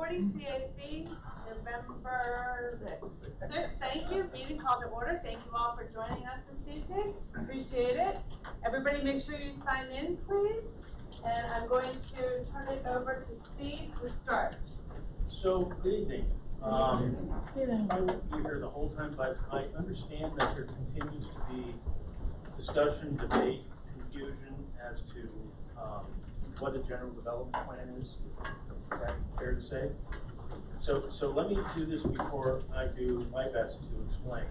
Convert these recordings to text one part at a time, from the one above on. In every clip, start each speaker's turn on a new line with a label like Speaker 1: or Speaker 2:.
Speaker 1: 6:40 CAC, November 6th. Thank you. Meeting called to order. Thank you all for joining us this evening. Appreciate it. Everybody make sure you sign in, please. And I'm going to turn it over to Steve to start.
Speaker 2: So, good evening. I won't be here the whole time, but I understand that there continues to be discussion, debate, confusion as to what a general development plan is. Is that fair to say? So let me do this before I do my best to explain.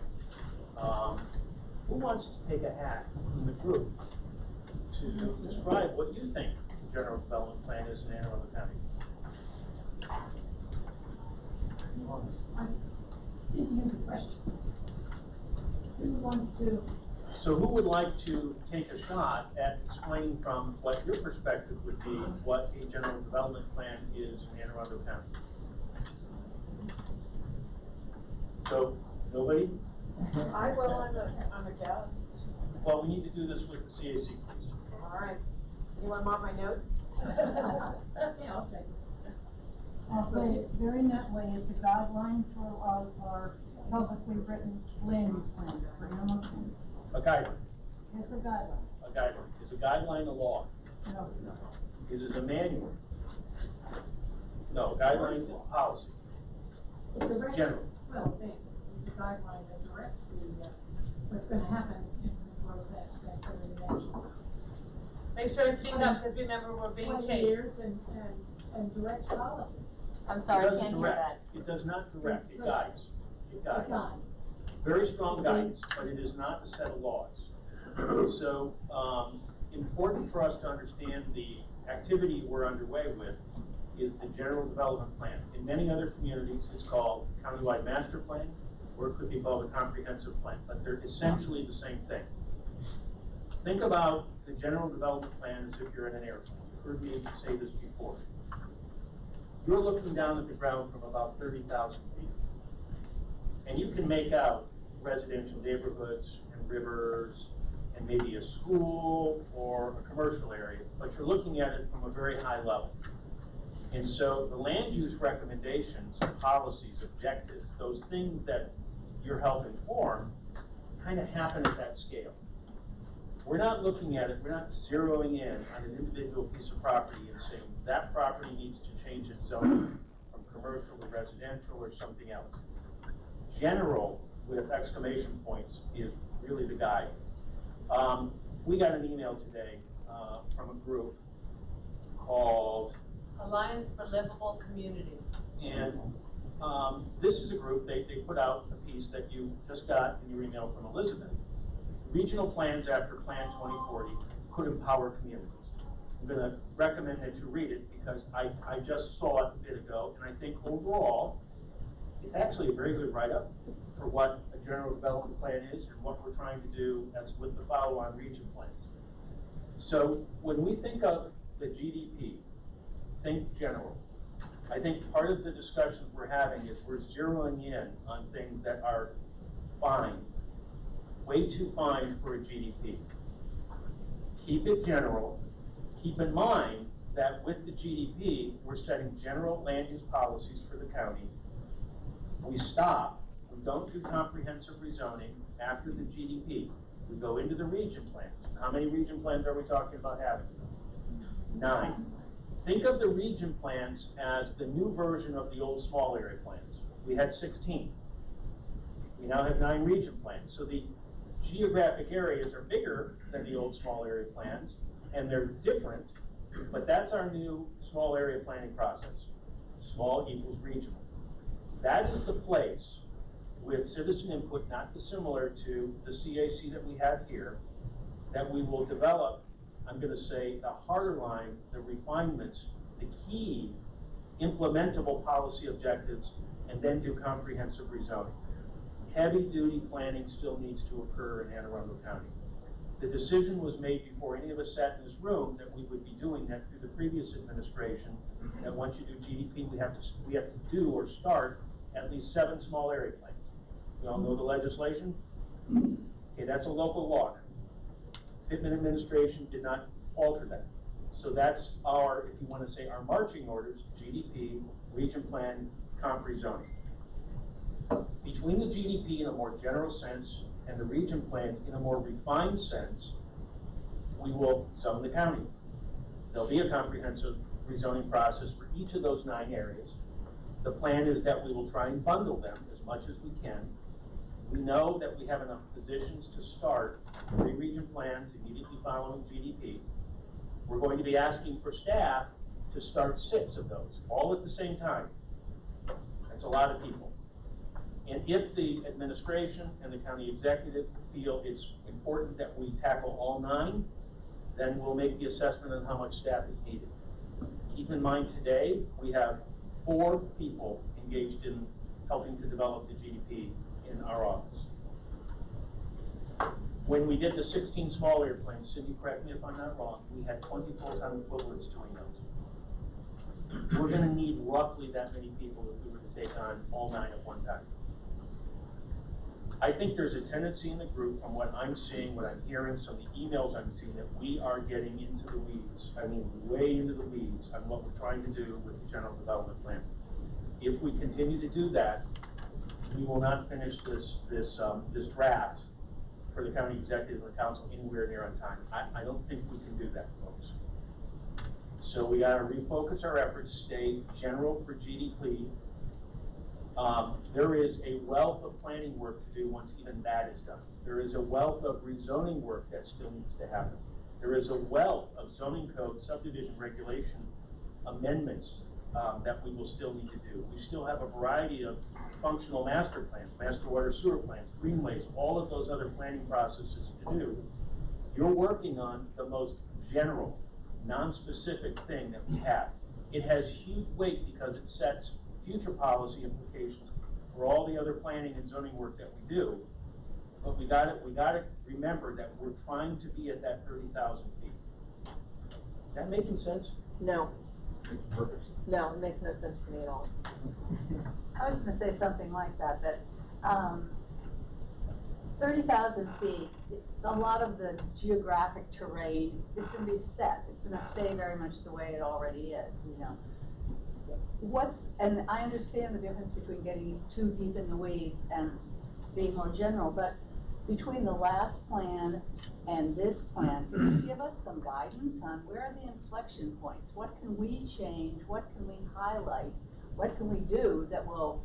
Speaker 2: Who wants to take a hack in the group to describe what you think the general development plan is in Anne Arundel County?
Speaker 3: Didn't hear the question. Who wants to?
Speaker 2: So who would like to take a shot at explaining from what your perspective would be what a general development plan is in Anne Arundel County? So, nobody?
Speaker 4: I will, I'm a guest.
Speaker 2: Well, we need to do this with the CAC, please.
Speaker 4: All right. You want my notes?
Speaker 3: Yeah, I'll take it. I'll say it very neatly. It's a guideline for our publicly written land use plan for Animal County.
Speaker 2: A guideline.
Speaker 3: It's a guideline.
Speaker 2: A guideline. Is a guideline a law?
Speaker 3: No.
Speaker 2: It is a manual. No, guideline is policy.
Speaker 3: It directs,
Speaker 2: General.
Speaker 3: well, basically, it's a guideline that directs what's going to happen in the growth aspect of the nation.
Speaker 1: Make sure you speak up because remember we're being
Speaker 3: 20
Speaker 1: taped.
Speaker 3: years and directs policy.
Speaker 5: I'm sorry,
Speaker 2: It
Speaker 5: I
Speaker 2: doesn't
Speaker 5: can't hear
Speaker 2: direct.
Speaker 5: that.
Speaker 2: It does not direct. It guides. It guides.
Speaker 3: Guides.
Speaker 2: Very strong guidance, but it is not a set of laws. So, important for us to understand the activity we're underway with is the general development plan. In many other communities, it's called countywide master plan, or it could be called a comprehensive plan, but they're essentially the same thing. Think about the general development plan as if you're in an airplane. You've heard me say this before. You're looking down at the ground from about 30,000 feet. And you can make out residential neighborhoods and rivers and maybe a school or a commercial area, but you're looking at it from a very high level. And so the land use recommendations, policies, objectives, those things that you're helping form kind of happen at that scale. We're not looking at it, we're not zeroing in on an individual piece of property and saying that property needs to change its zoning from commercial to residential or something else. General, with exclamation points, is really the guide. We got an email today from a group called
Speaker 1: Alliance for Livable Communities.
Speaker 2: And this is a group, they put out a piece that you just got in your email from Elizabeth. Regional plans after Plan 2040 could empower communities. I'm going to recommend that you read it because I just saw it a bit ago, and I think overall, it's actually a very good write-up for what a general development plan is and what we're trying to do as with the follow-on region plans. So when we think of the GDP, think general. I think part of the discussions we're having is we're zeroing in on things that are fine, way too fine for a GDP. Keep it general. Keep in mind that with the GDP, we're setting general land use policies for the county. We stop. We don't do comprehensive rezoning after the GDP. We go into the region plans. How many region plans are we talking about having? 9. Think of the region plans as the new version of the old small area plans. We had 16. We now have 9 region plans. So the geographic areas are bigger than the old small area plans, and they're different, but that's our new small area planning process. Small equals regional. That is the place with citizen input, not dissimilar to the CAC that we have here, that we will develop, I'm going to say, the harder line, the refinements, the key implementable policy objectives, and then do comprehensive rezoning. Heavy-duty planning still needs to occur in Anne Arundel County. The decision was made before any of us sat in this room that we would be doing that through the previous administration, that once you do GDP, we have to do or start at least 7 small area plans. We all know the legislation? Okay, that's a local law. Pittman administration did not alter that. So that's our, if you want to say our marching orders, GDP, region plan, comp rezoning. Between the GDP in a more general sense and the region plans in a more refined sense, we will zone the county. There'll be a comprehensive rezoning process for each of those 9 areas. The plan is that we will try and bundle them as much as we can. We know that we have enough positions to start 3 region plans immediately following GDP. We're going to be asking for staff to start 6 of those, all at the same time. That's a lot of people. And if the administration and the county executive feel it's important that we tackle all 9, then we'll make the assessment on how much staff is needed. Keep in mind today, we have 4 people engaged in helping to develop the GDP in our office. When we did the 16 small area plans, Cindy, correct me if I'm not wrong, we had 20 full-time equivalents doing those. We're gonna need roughly that many people if we were to take on all 9 at one time. I think there's a tendency in the group, from what I'm seeing, what I'm hearing, some of the emails I'm seeing, that we are getting into the weeds. I mean, way into the weeds on what we're trying to do with the general development plan. If we continue to do that, we will not finish this draft for the county executive and the council anywhere near on time. I don't think we can do that, folks. So we gotta refocus our efforts, stay general for GDP. There is a wealth of planning work to do once even that is done. There is a wealth of rezoning work that still needs to happen. There is a wealth of zoning code subdivision regulation amendments that we will still need to do. We still have a variety of functional master plans, master water sewer plans, greenways, all of those other planning processes to do. You're working on the most general, non-specific thing that we have. It has huge weight because it sets future policy implications for all the other planning and zoning work that we do. But we gotta remember that we're trying to be at that 30,000 feet. Is that making sense?
Speaker 4: No. No, it makes no sense to me at all.
Speaker 5: I was gonna say something like that, 30,000 feet, a lot of the geographic terrain is gonna be set. It's gonna stay very much the way it already is, you know. And I understand the difference between getting too deep in the weeds and being more general, but between the last plan and this plan, can you give us some guidance on where are the inflection points? What can we change? What can we highlight? What can we do that will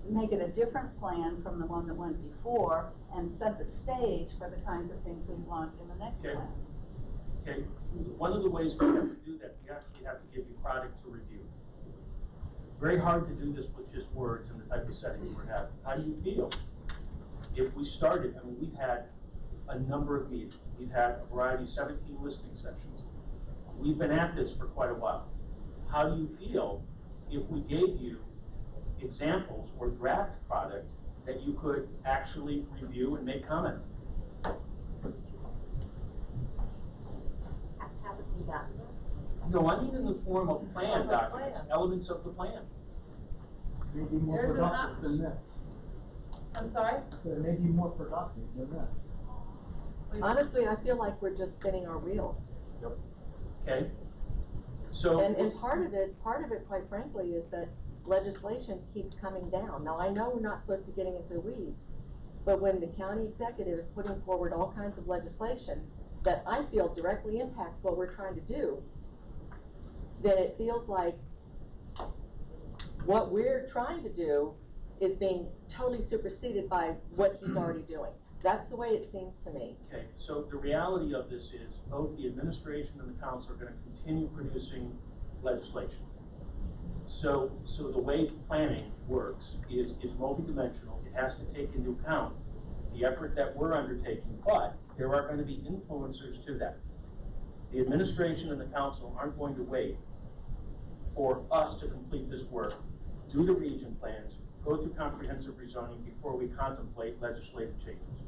Speaker 5: make it a different plan from the one that went before and set the stage for the kinds of things we want in the next plan?
Speaker 2: Okay, one of the ways we have to do that, we actually have to give you product to review. Very hard to do this with just words and the type of settings we're having. How do you feel? If we started, I mean, we've had a number of meetings. We've had a variety, 17 listening sessions. We've been at this for quite a while. How do you feel if we gave you examples or draft product that you could actually review and make comment?
Speaker 4: Haven't we done this?
Speaker 2: No, I mean in the form of plan documents, elements of the plan.
Speaker 6: Maybe more
Speaker 1: There's an
Speaker 6: productive than this.
Speaker 1: I'm sorry?
Speaker 6: So it may be more productive than this.
Speaker 4: Honestly, I feel like we're just spinning our wheels.
Speaker 2: Okay? So.
Speaker 4: And part of it, quite frankly, is that legislation keeps coming down. Now, I know we're not supposed to be getting into the weeds, but when the county executive is putting forward all kinds of legislation that I feel directly impacts what we're trying to do, then it feels like what we're trying to do is being totally superseded by what he's already doing. That's the way it seems to me.
Speaker 2: Okay, so the reality of this is both the administration and the council are going to continue producing legislation. So the way planning works is multidimensional. It has to take into account the effort that we're undertaking, but there are going to be influencers to that. The administration and the council aren't going to wait for us to complete this work, do the region plans, go through comprehensive rezoning before we contemplate legislative changes.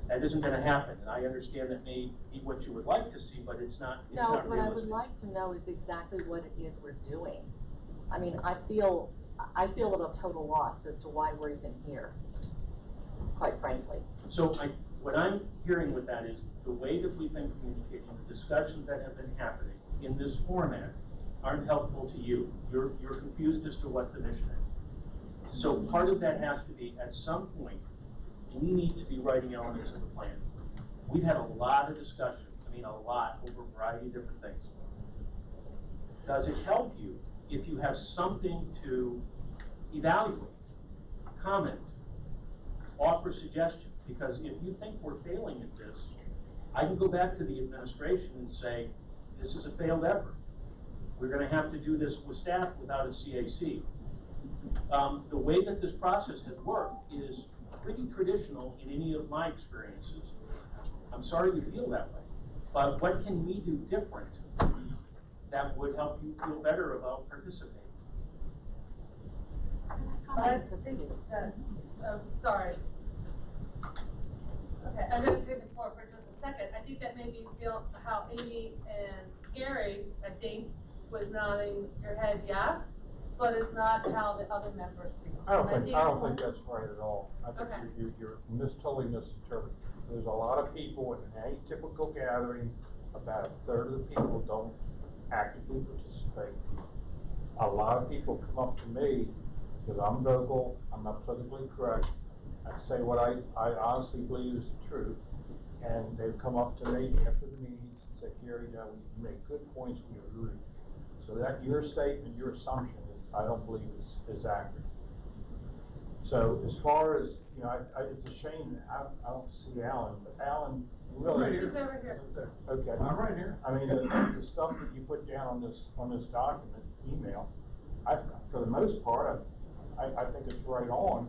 Speaker 2: That isn't going to happen, and I understand that may be what you would like to see, but it's not
Speaker 4: No, what I would
Speaker 2: realistic.
Speaker 4: like to know is exactly what it is we're doing. I mean, I feel at a total loss as to why we're even here, quite frankly.
Speaker 2: So what I'm hearing with that is the way that we've been communicating, the discussions that have been happening in this format aren't helpful to you. You're confused as to what the mission is. So part of that has to be, at some point, we need to be writing elements of the plan. We've had a lot of discussion, a lot, over a variety of different things. Does it help you if you have something to evaluate, comment, offer suggestions? Because if you think we're failing at this, I can go back to the administration and say, this is a failed effort. We're going to have to do this with staff without a CAC. The way that this process has worked is pretty traditional in any of my experiences. I'm sorry you feel that way, but what can we do different that would help you feel better about participating?
Speaker 1: I think that, sorry. Okay, I'm gonna take the floor for just a second. I think that made me feel how Amy and Gary, I think, was nodding your head yes, but it's not how the other members feel.
Speaker 7: I don't think that's right at all. I think
Speaker 1: Okay.
Speaker 7: you're totally misinterpreting. There's a lot of people in any typical gathering, about a third of the people don't actively participate. A lot of people come up to me because I'm vocal, I'm not politically correct, I say what I honestly believe is the truth, and they've come up to me after the meetings and say, Gary, you make good points, we agree. So that your statement, your assumption, I don't believe is accurate. So as far as, it's a shame that I don't see Alan, but Alan really.
Speaker 6: Right here.
Speaker 1: He's over here.
Speaker 7: Okay.
Speaker 6: I'm right here.
Speaker 7: I mean, the stuff that you put down on this document, email, for the most part, I think it's right on.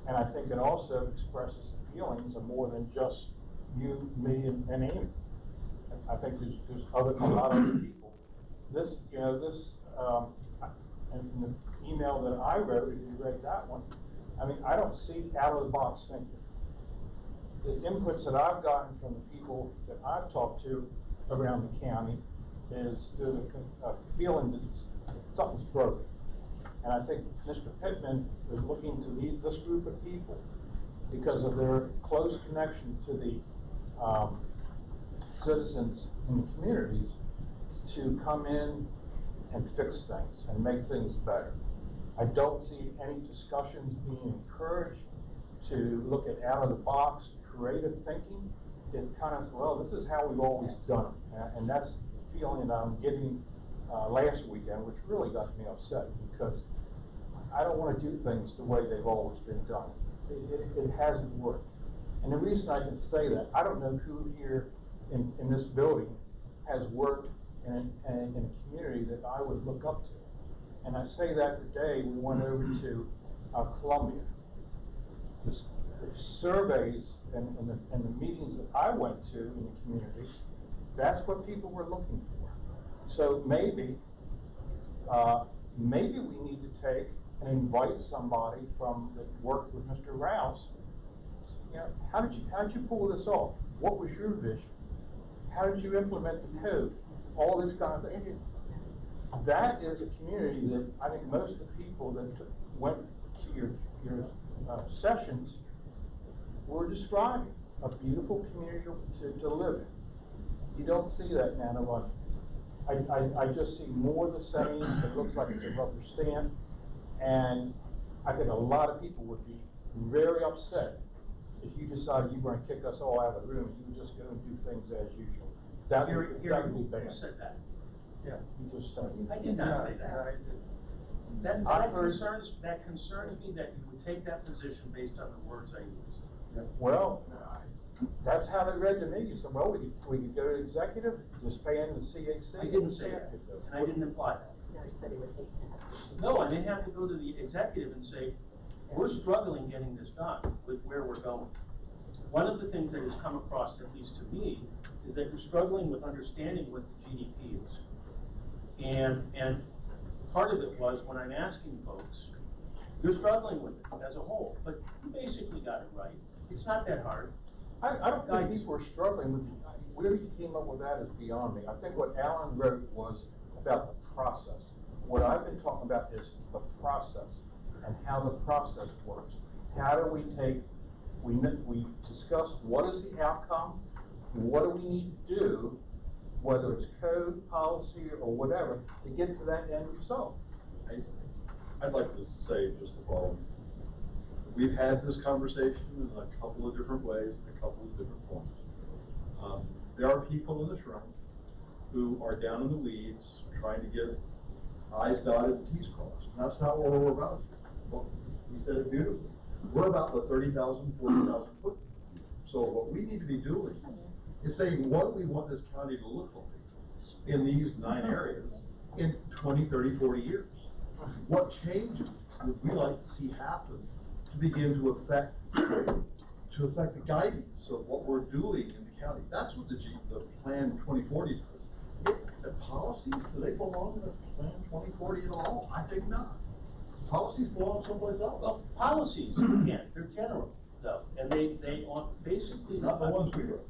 Speaker 7: And I think it also expresses the feelings of more than just you, me, and Amy. I think there's a lot of other people. This, and in the email that I wrote, if you read that one, I don't see out of the box thinking. The inputs that I've gotten from the people that I've talked to around the county is there's a feeling that something's broken. And I think Mr. Pittman is looking to lead this group of people because of their close connection to the citizens in the communities to come in and fix things and make things better. I don't see any discussions being encouraged to look at out of the box creative thinking. It's kind of, well, this is how we've always done it. And that's the feeling that I'm getting last weekend, which really got me upset because I don't want to do things the way they've always been done. It hasn't worked. And the reason I can say that, I don't know who here in this building has worked in a community that I would look up to. And I say that today, we went over to Columbia. The surveys and the meetings that I went to in the community, that's what people were looking for. So maybe we need to take and invite somebody from that worked with Mr. Rouse. How did you pull this off? What was your vision? How did you implement the code? All this kind of thing. That is a community that I think most of the people that went to your sessions were describing a beautiful community to live in. You don't see that now in London. I just see more of the same. It looks like it's a rubber stamp. And I think a lot of people would be very upset if you decided you were going to kick us all out of the room and you were just going to do things as usual. That would be bad.
Speaker 2: Who said that?
Speaker 7: Yeah, you just said it.
Speaker 2: I did not say that. That concerns me that you would take that position based on the words I used.
Speaker 7: Well, that's how they read to me. You said, well, we could go to executive, just pay into the CAC.
Speaker 2: I didn't say that, and I didn't imply that.
Speaker 4: No, he said he would hate to have.
Speaker 2: No, I didn't have to go to the executive and say, we're struggling getting this done with where we're going. One of the things that has come across, at least to me, is that you're struggling with understanding what the GDP is. And part of it was when I'm asking folks, you're struggling with it as a whole, but you basically got it right. It's not that hard.
Speaker 7: I don't think people were struggling with, where you came up with that is beyond me. I think what Alan wrote was about the process. What I've been talking about is the process and how the process works. How do we take we discussed what is the outcome, what do we need to do, whether it's code, policy, or whatever, to get to that end result.
Speaker 8: I'd like to say just the following. We've had this conversation in a couple of different ways, in a couple of different forms. There are people in this room who are down in the weeds trying to get I's dotted and T's crossed. And that's not what we're about. Well, he said it beautifully. We're about the 30,000, 40,000 foot. So what we need to be doing is saying, what do we want this county to look like in these 9 areas in 20, 30, 40 years? What changes would we like to see happen to begin to affect the guidance of what we're doing in the county? That's what the Plan 2040 does. The policies, do they belong in the Plan 2040 at all? I think not. Policies belong someplace else.
Speaker 2: Well, policies, again, they're general, though, and they are basically.
Speaker 8: Not the ones we wrote.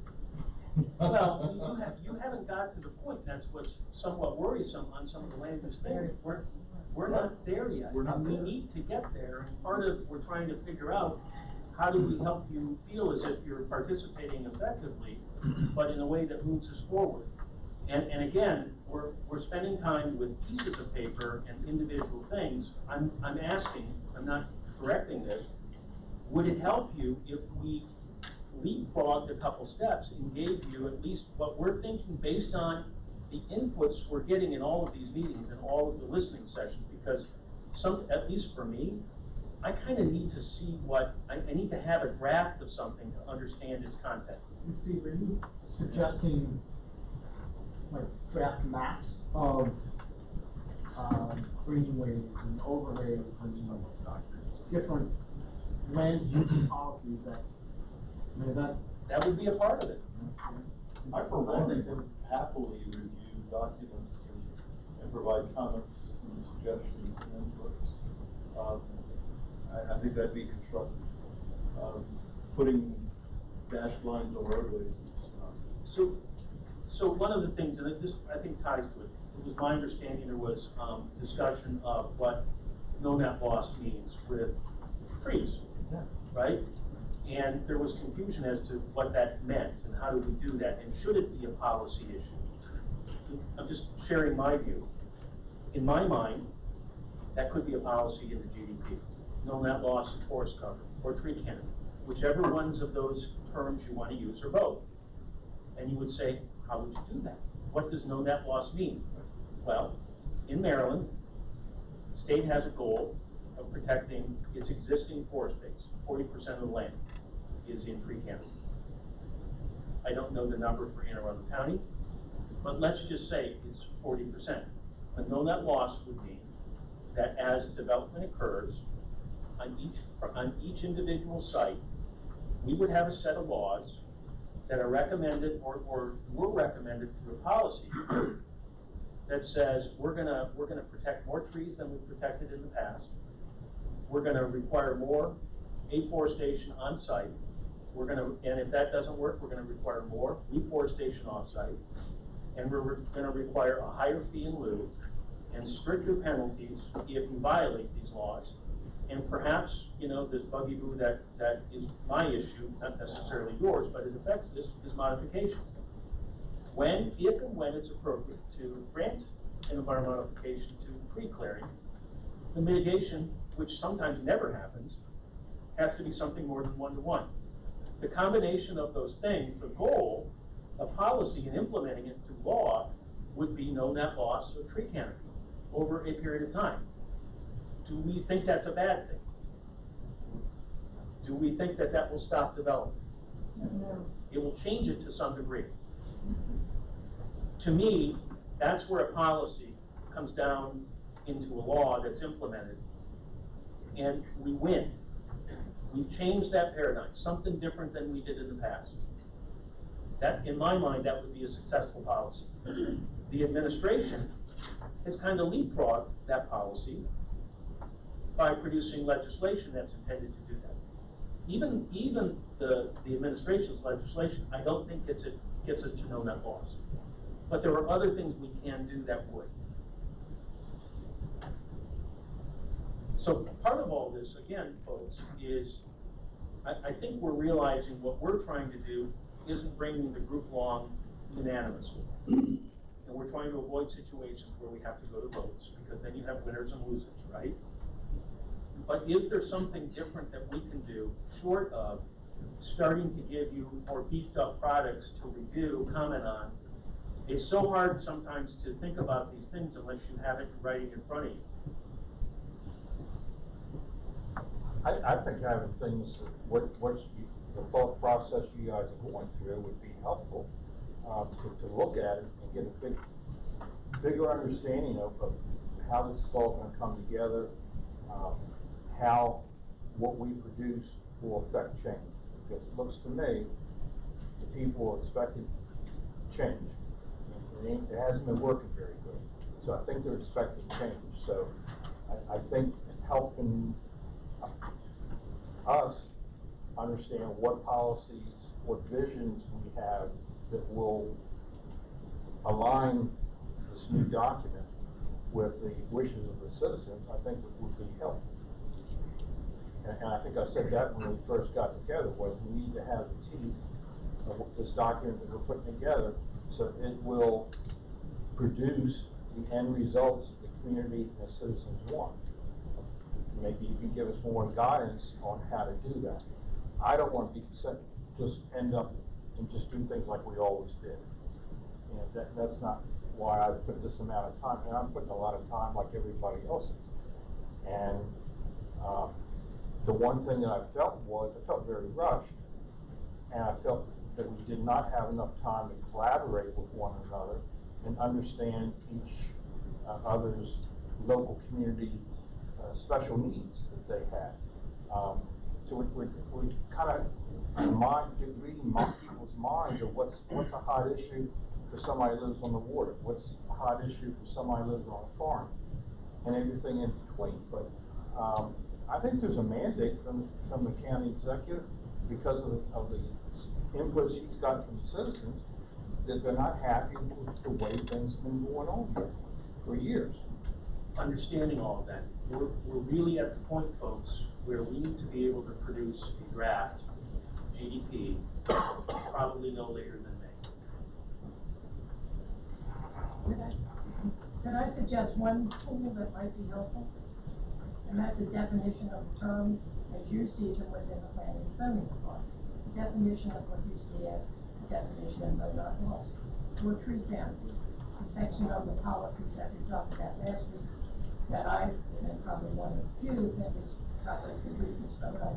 Speaker 2: Well, you haven't got to the point, that's what's somewhat worrisome on some of the land use things. We're not there yet.
Speaker 8: We're not
Speaker 2: We
Speaker 8: there.
Speaker 2: need to get there, and part of, we're trying to figure out, how do we help you feel as if you're participating effectively, but in a way that moves us forward? And again, we're spending time with pieces of paper and individual things. I'm asking, I'm not correcting this, would it help you if we leapfrogged a couple steps and gave you at least what we're thinking based on the inputs we're getting in all of these meetings and all of the listening sessions? Because at least for me, I kind of need to see I need to have a draft of something to understand its content.
Speaker 6: And Steve, are you suggesting like draft maps of greenways and overlays and different land use policies that, I mean,
Speaker 2: That would be a part of it.
Speaker 8: I, for one, would happily review documents and provide comments and suggestions and inputs. I think that'd be constructive. Putting dashed lines on roadways is not.
Speaker 2: So one of the things, and this I think ties to it, it was my understanding there was discussion of what no net loss means with trees, right? And there was confusion as to what that meant and how do we do that, and should it be a policy issue? I'm just sharing my view. In my mind, that could be a policy in the GDP. No net loss of forest cover or tree canopy, whichever ones of those terms you want to use, or both. And you would say, how would you do that? What does no net loss mean? Well, in Maryland, the state has a goal of protecting its existing forest base. 40% of the land is in tree canopy. I don't know the number for Anne Arundel County, but let's just say it's 40%. A no net loss would mean that as development occurs on each individual site, we would have a set of laws that are recommended or were recommended through a policy that says we're gonna protect more trees than we've protected in the past. We're gonna require more afforestation on site. And if that doesn't work, we're gonna require more reforestation off site. And we're gonna require a higher fee in lieu and stricter penalties if you violate these laws. And perhaps, this bugaboo that is my issue, not necessarily yours, but it affects this, is modification. If and when it's appropriate to grant an environmental modification to tree clearing, the mitigation, which sometimes never happens, has to be something more than 1-to-1. The combination of those things, the goal of policy and implementing it through law, would be no net loss of tree canopy over a period of time. Do we think that's a bad thing? Do we think that that will stop development?
Speaker 3: No.
Speaker 2: It will change it to some degree. To me, that's where a policy comes down into a law that's implemented, and we win. We've changed that paradigm, something different than we did in the past. That, in my mind, that would be a successful policy. The administration has kind of leapfrogged that policy by producing legislation that's intended to do that. Even the administration's legislation, I don't think gets us to no net loss. But there are other things we can do that would. So part of all this, again, folks, is I think we're realizing what we're trying to do isn't bringing the group along unanimously. And we're trying to avoid situations where we have to go to votes, because then you have winners and losers, right? But is there something different that we can do, short of starting to give you more beefed up products to review, comment on? It's so hard sometimes to think about these things unless you have it in writing in front of you.
Speaker 7: I think having things, the thought process you guys are going through would be helpful, to look at it and get a bigger understanding of how this is all gonna come together, how what we produce will affect change. Because it looks to me, the people are expecting change. It hasn't been working very good. So I think they're expecting change. So I think helping us understand what policies, what visions we have that will align this new document with the wishes of the citizens, I think would be helpful. And I think I said that when we first got together, was we need to have the teeth of this document that we're putting together, so it will produce the end results the community and the citizens want. Maybe you can give us more guidance on how to do that. I don't want to be just end up and just do things like we always did. You know, that's not why I put this amount of time, and I'm putting a lot of time like everybody else is. And the one thing that I felt very rushed, and I felt that we did not have enough time to collaborate with one another and understand each other's local community special needs that they had. So we're kind of reading people's minds of what's a hot issue for somebody who lives on the water, what's a hot issue for somebody who lives on a farm, and everything in between. But I think there's a mandate from the county executive, because of the inputs he's got from the citizens, that they're not happy with the way things have been going on here for years.
Speaker 2: Understanding all of that, we're really at the point, folks, where we need to be able to produce a draft GDP probably no later than May.
Speaker 3: Could I suggest one tool that might be helpful? And that's a definition of terms as you see them within the planning and zoning department. Definition of what you see as a definition of not laws. Or tree canopy, a section of the policies that we talked about last week that I, and probably one of the few, think is probably contributing some of that.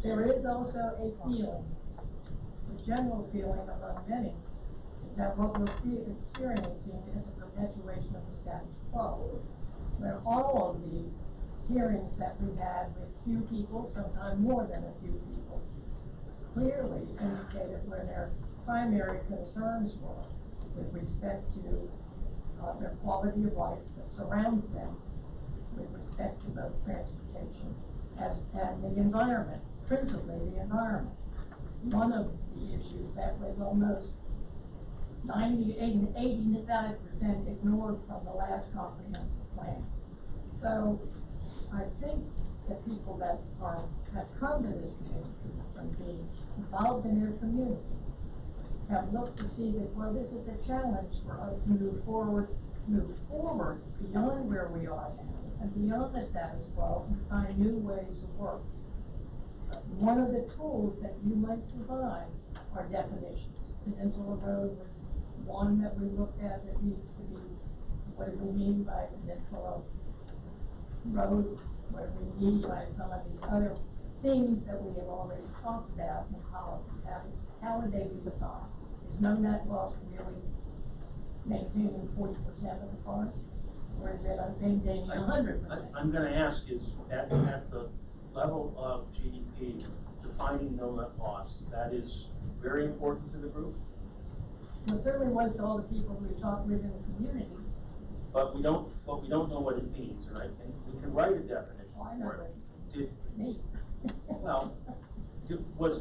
Speaker 3: There is also a feeling, a general feeling among many, that what we're experiencing is a perpetuation of the status quo, where all of the hearings that we had with few people, sometimes more than a few people, clearly indicated where their primary concerns were with respect to their quality of life that surrounds them, with respect to both transportation and the environment, principally the environment. One of the issues that was almost 85% ignored from the last comprehensive plan. So I think that people that have come to this community from being involved in their community have looked to see that, well, this is a challenge for us to move forward beyond where we are now and beyond the status quo and find new ways of work. One of the tools that you might provide are definitions. Peninsula Road was one that we looked at that needs to be, what do we mean by Peninsula Road? What do we mean by some of the other things that we have already talked about in policy? How would they be defined? Is no net loss really maintaining 40% of the forest? Or is it maintaining 100%?
Speaker 2: I'm gonna ask is, at the level of GDP, defining no net loss, that is very important to the group?
Speaker 3: It certainly was to all the people we talked with in the community.
Speaker 2: But we don't know what it means, and we can write a definition
Speaker 3: Oh, I know
Speaker 2: for it.
Speaker 3: it. Me.
Speaker 2: Well, was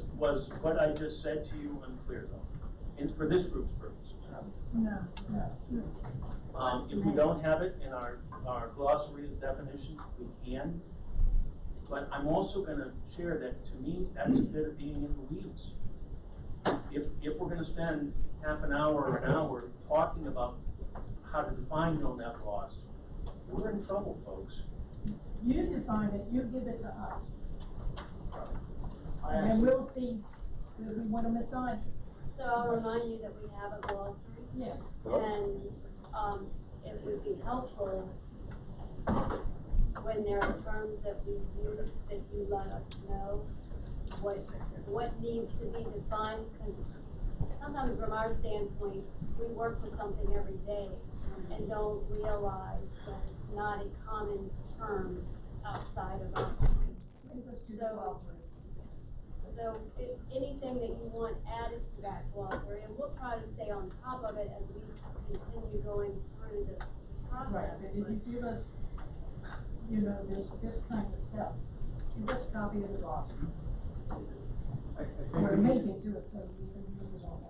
Speaker 2: what I just said to you unclear though, and for this group's purposes?
Speaker 3: No.
Speaker 2: If we don't have it in our glossary of definitions, we can But I'm also gonna share that, to me, that's a bit of being in the weeds. If we're gonna spend half an hour or an hour talking about how to define no net loss, we're in trouble, folks.
Speaker 3: You define it, you give it to us,
Speaker 6: I
Speaker 3: and then
Speaker 6: actually,
Speaker 3: we'll see if we wanna massage it.
Speaker 9: So I'll remind you that we have a glossary,
Speaker 3: Yes.
Speaker 9: and, it would be helpful when there are terms that we use, that you let us know what needs to be defined, because sometimes from our standpoint, we work with something every day and don't realize that it's not a common term outside of our.
Speaker 3: Bring us to the
Speaker 9: So-
Speaker 3: glossary.
Speaker 9: So if anything that you want added to that glossary, and we'll try to stay on top of it as we continue going through this
Speaker 3: Right,
Speaker 9: process.
Speaker 3: but if you give us, you know, this kind of stuff, give us a copy of the glossary.
Speaker 6: I think
Speaker 3: Or
Speaker 6: we
Speaker 3: make
Speaker 6: need,
Speaker 3: it to it so we can use it all.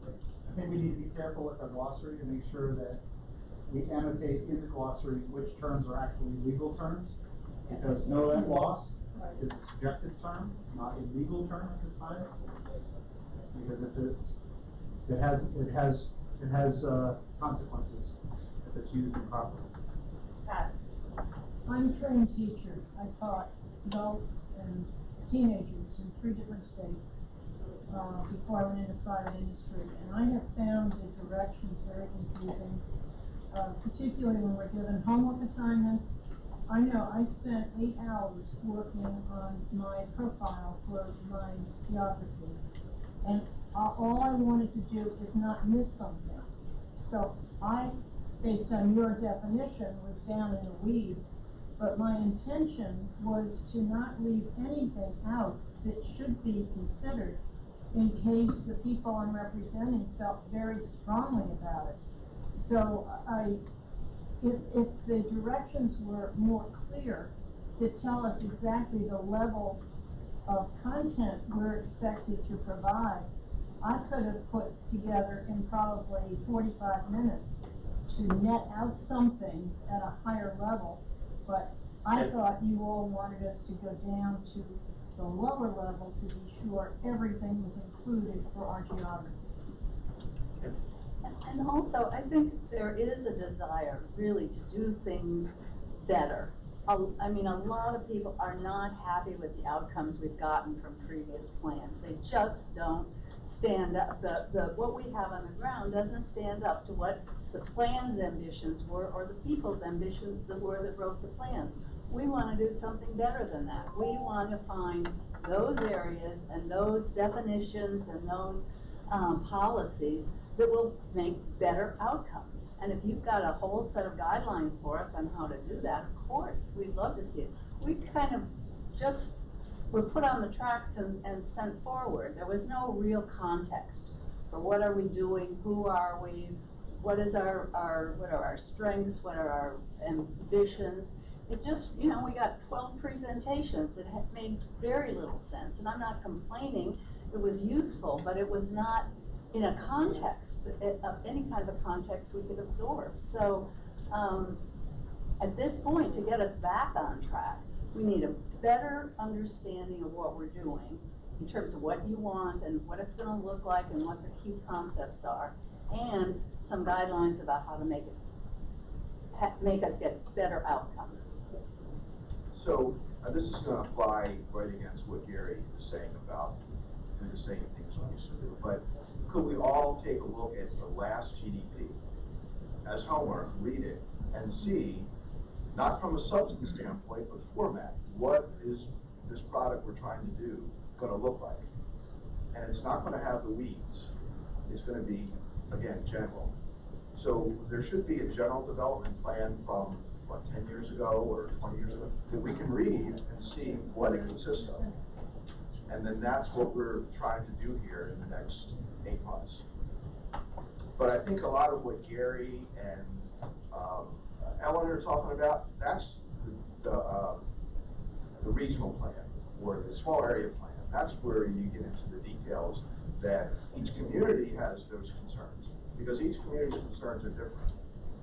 Speaker 6: I think we need to be careful with our glossary to make sure that we annotate in the glossary which terms are actually legal terms. Because no net loss
Speaker 3: Right.
Speaker 6: is a subjective term, not a legal term at this time. Because if it has consequences if it's used improperly.
Speaker 3: I'm a trained teacher. I taught adults and teenagers in 3 different states, before I went into private industry. And I have found the directions very confusing, particularly when we're given homework assignments. I know I spent 8 hours working on my profile for my geography. And all I wanted to do is not miss something. So I, based on your definition, was down in the weeds. But my intention was to not leave anything out that should be considered in case the people I'm representing felt very strongly about it. So if the directions were more clear to tell us exactly the level of content we're expected to provide, I could have put together in probably 45 minutes to net out something at a higher level. But I
Speaker 2: Okay.
Speaker 3: thought you all wanted us to go down to the lower level to be sure everything was included for our geography.
Speaker 5: And also, I think there is a desire really to do things better. I mean, a lot of people are not happy with the outcomes we've gotten from previous plans. They just don't stand up. What we have on the ground doesn't stand up to what the plan's ambitions were or the people's ambitions that wrote the plans. We want to do something better than that. We want to find those areas and those definitions and those policies that will make better outcomes. And if you've got a whole set of guidelines for us on how to do that, of course, we'd love to see it. We kind of just were put on the tracks and sent forward. There was no real context for what are we doing, who are we, what are our strengths, what are our ambitions. It just, you know, we got 12 presentations that had made very little sense. And I'm not complaining, it was useful, but it was not in a context, of any kind of a context we could absorb. So, at this point, to get us back on track, we need a better understanding of what we're doing in terms of what you want and what it's gonna look like and what the key concepts are, and some guidelines about how to make us get better outcomes.
Speaker 10: So, this is gonna fly right against what Gary is saying about the same things we used to do, but could we all take a look at the last GDP as homework, read it, and see, not from a substance standpoint, but format, what is this product we're trying to do gonna look like? And it's not gonna have the weeds. It's gonna be, again, general. So there should be a general development plan from, what, 10 years ago or 20 years ago, that we can read and see what it consists of. And then that's what we're trying to do here in the next 8 months. But I think a lot of what Gary and Eleanor are talking about, that's the regional plan or the small area plan. That's where you get into the details that each community has those concerns, because each community's concerns are different.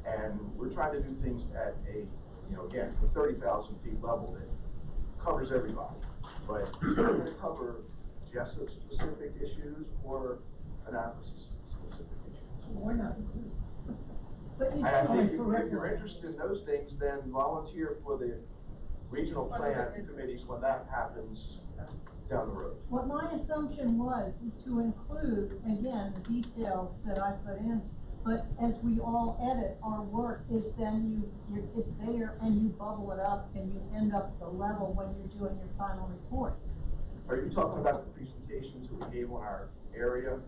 Speaker 10: And we're trying to do things at a, you know, again, the 30,000 feet level that covers everybody, but is it gonna cover Jessup specific issues or Annapolis specific issues?
Speaker 3: We're not included. But you
Speaker 10: And I
Speaker 3: still
Speaker 10: think
Speaker 3: have
Speaker 10: if you're
Speaker 3: curriculum.
Speaker 10: interested in those things, then volunteer for the regional plan committees when that happens down the road.
Speaker 3: What my assumption was, is to include, again, the details that I put in, but as we all edit our work, is then it's there and you bubble it up and you end up at the level when you're doing your final report.
Speaker 10: Are you talking about the presentations that we gave on our area?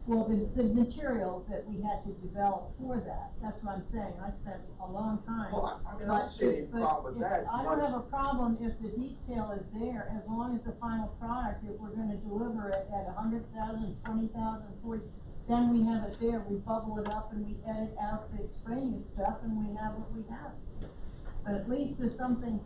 Speaker 3: Well, the materials that we had to develop for that, that's what I'm saying, I spent a long time.
Speaker 10: Well, I don't see any problem with that.
Speaker 3: I don't have a problem if the detail is there, as long as the final product, if we're gonna deliver it at 100,000, 20,000, 40, then we have it there, we bubble it up and we edit out the extraneous stuff and we have what we have. But at least there's something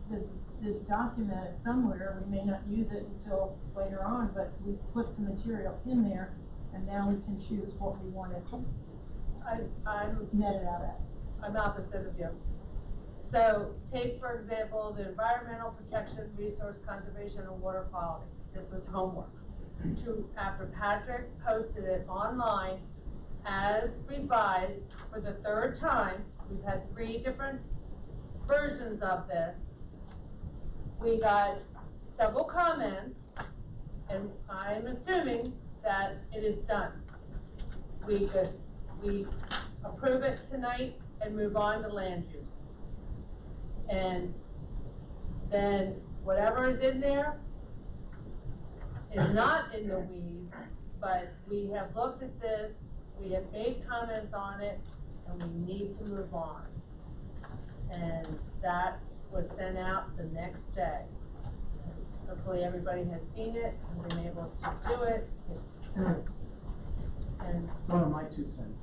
Speaker 3: that's documented somewhere, we may not use it until later on, but we put the material in there, and now we can choose what we want to
Speaker 1: I'm
Speaker 3: net it out at.
Speaker 1: I'm opposite of you. So take, for example, the environmental protection, resource conservation, and water quality. This was homework. After Patrick posted it online as revised for the third time, we've had 3 different versions of this. We got several comments, and I'm assuming that it is done. We approve it tonight and move on to land use. And then whatever is in there is not in the weeds, but we have looked at this, we have made comments on it, and we need to move on. And that was sent out the next day. Hopefully everybody has seen it and been able to do it. And
Speaker 11: One of my 2 cents.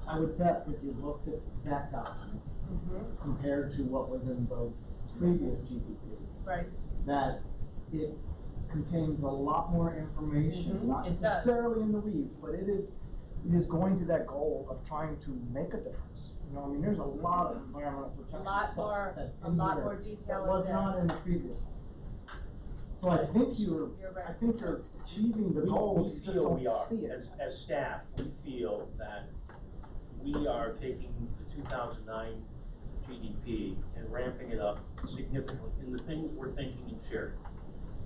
Speaker 11: I would bet if you looked at that document compared to what was in the previous GDP,
Speaker 1: right,
Speaker 11: that it contains a lot more information, not
Speaker 1: It does.
Speaker 11: necessarily in the weeds, but it is going to that goal of trying to make a difference. You know, I mean, there's a lot of environmental protection stuff that's
Speaker 1: a
Speaker 11: in
Speaker 1: lot
Speaker 11: here
Speaker 1: more detail
Speaker 11: that was
Speaker 1: in
Speaker 11: not
Speaker 1: this.
Speaker 11: in the previous one. So I think
Speaker 1: You're right.
Speaker 11: I think you're achieving the goals,
Speaker 2: We
Speaker 11: you just
Speaker 2: feel
Speaker 11: don't
Speaker 2: we are,
Speaker 11: see it.
Speaker 2: as staff, we feel that we are taking the 2009 GDP and ramping it up significantly in the things we're thinking and sharing.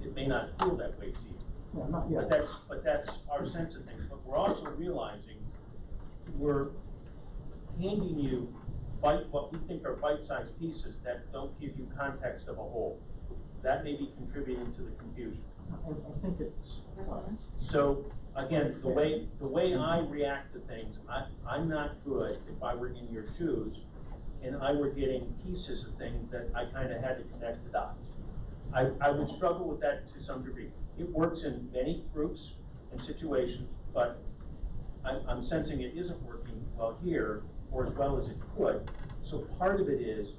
Speaker 2: It may not feel that way to you,
Speaker 11: Yeah, not yet.
Speaker 2: but that's our sense of things. But we're also realizing we're handing you what we think are bite-sized pieces that don't give you context of a whole. That may be contributing to the confusion.
Speaker 11: I think it's,
Speaker 2: So, again, the way I react to things, I'm not good if I were in your shoes and I were getting pieces of things that I kind of had to connect the dots. I would struggle with that to some degree. It works in many groups and situations, but I'm sensing it isn't working well here or as well as it could. So part of it is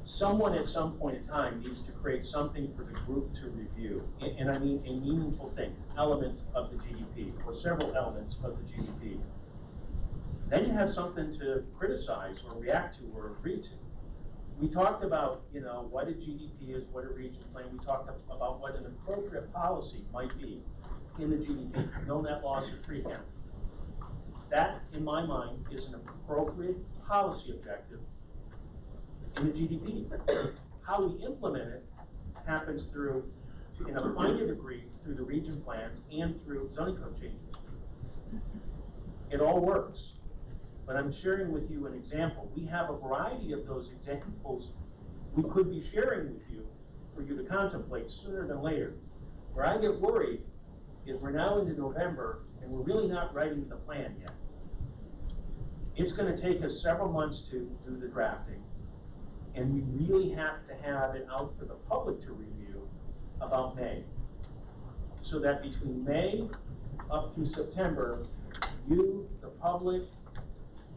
Speaker 2: someone at some point in time needs to create something for the group to review. And I mean a meaningful thing, element of the GDP, or several elements of the GDP. Then you have something to criticize or react to or agree to. We talked about, you know, what a GDP is, what a regional plan. We talked about what an appropriate policy might be in the GDP, no net loss or tree count. That, in my mind, is an appropriate policy objective in the GDP. How we implement it happens through, in a minor degree, through the region plans and through zoning code changes. It all works. But I'm sharing with you an example. We have a variety of those examples we could be sharing with you for you to contemplate sooner than later. Where I get worried is we're now into November and we're really not writing the plan yet. It's going to take us several months to do the drafting, and we really have to have it out for the public to review about May. So that between May up through September, you, the public,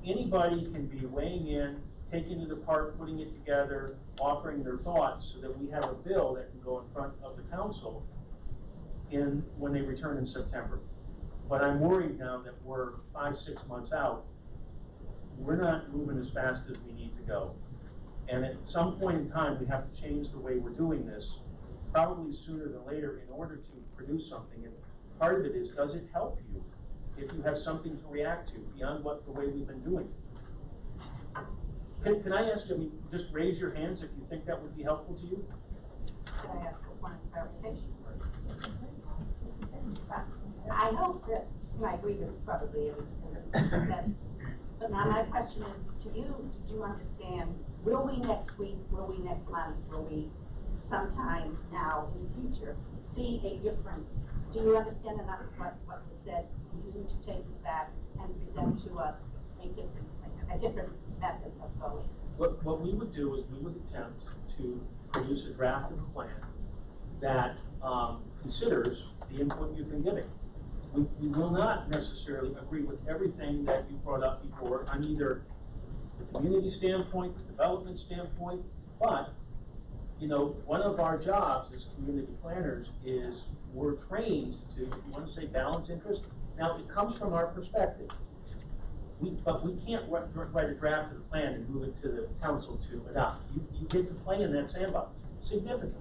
Speaker 2: anybody can be weighing in, taking it apart, putting it together, offering their thoughts so that we have a bill that can go in front of the council when they return in September. But I'm worried now that we're 5-6 months out. We're not moving as fast as we need to go. And at some point in time, we have to change the way we're doing this, probably sooner than later, in order to produce something. And part of it is, does it help you if you have something to react to beyond the way we've been doing it? Can I ask you, I mean, just raise your hands if you think that would be helpful to you?
Speaker 12: Can I ask for one clarification first? I hope that, I agree with probably everything that, but now my question is to you, did you understand, will we next week, will we next month, will we sometime now in the future see a difference? Do you understand enough what was said, for you to take this back and present to us a different method of going?
Speaker 2: What we would do is we would attempt to produce a draft of a plan that considers the input you've been giving. We will not necessarily agree with everything that you brought up before on either the community standpoint, the development standpoint, but, you know, one of our jobs as community planners is we're trained to, if you want to say balance interest, now it comes from our perspective. But we can't write a draft of the plan and move it to the council to adopt. You get to play in that sandbox significantly.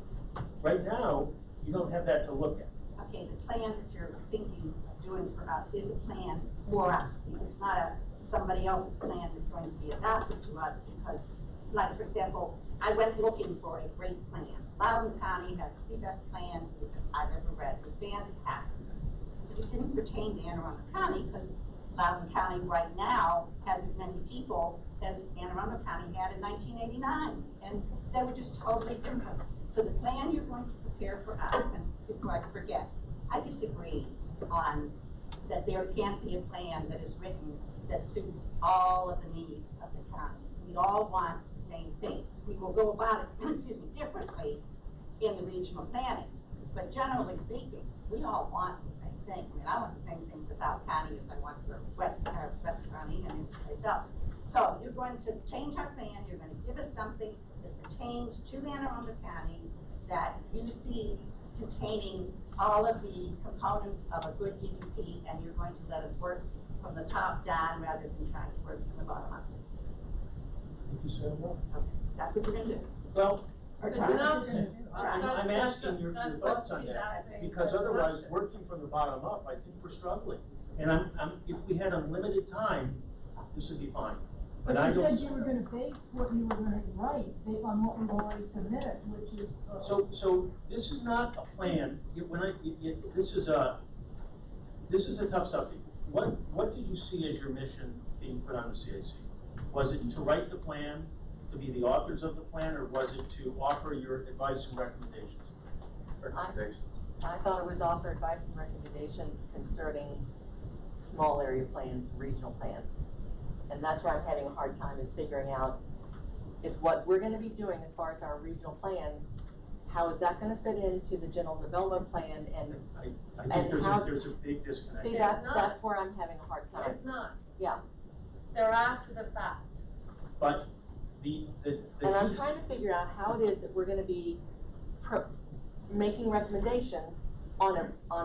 Speaker 2: Right now, you don't have that to look at.
Speaker 12: Okay, the plan that you're thinking of doing for us is a plan for us. It's not somebody else's plan that's going to be adopted to us because, like, for example, I went looking for a great plan. Loudoun County has the best plan I've ever read. It was fantastic. But it didn't pertain to Anne Arundel County because Loudoun County right now has as many people as Anne Arundel County had in 1989. And they were just totally different. So the plan you're going to prepare for us, and before I forget, I disagree on that there can't be a plan that is written that suits all of the needs of the county. We all want the same things. We will go about it, excuse me, differently in the regional planning. But generally speaking, we all want the same thing. I mean, I want the same thing for South County as I want for West County and any place else. So you're going to change our plan. You're going to give us something that pertains to Anne Arundel County that you see containing all of the components of a good DEP, and you're going to let us work from the top down rather than trying to work from the bottom up.
Speaker 2: Did you say that?
Speaker 12: Okay, that's what you're going to do.
Speaker 2: Well,
Speaker 12: Or
Speaker 1: It's
Speaker 12: try.
Speaker 1: an option.
Speaker 2: I'm asking your thoughts on
Speaker 1: That's what
Speaker 2: that,
Speaker 1: she's asking.
Speaker 2: because
Speaker 1: It's an
Speaker 2: otherwise,
Speaker 1: option.
Speaker 2: working from the bottom up, I think we're struggling. And if we had unlimited time, this would be fine.
Speaker 3: But
Speaker 2: I
Speaker 3: you
Speaker 2: don't.
Speaker 3: said you were gonna base what you were gonna write based on what we've already submitted, which is,
Speaker 2: So this is not a plan. This is a tough subject. What did you see as your mission being put on the CAC? Was it to write the plan, to be the authors of the plan, or was it to offer your advice and recommendations?
Speaker 4: I thought it was offer advice and recommendations concerning small area plans, regional plans. And that's where I'm having a hard time is figuring out is what we're gonna be doing as far as our regional plans, how is that gonna fit into the general development plan and
Speaker 2: I think
Speaker 4: And
Speaker 2: there's a big disconnect.
Speaker 4: see,
Speaker 1: It's not.
Speaker 4: that's where I'm having a hard time.
Speaker 1: It's not.
Speaker 4: Yeah,
Speaker 1: They're after the fact.
Speaker 2: But the
Speaker 4: and I'm trying to figure out how it is that we're gonna be making recommendations on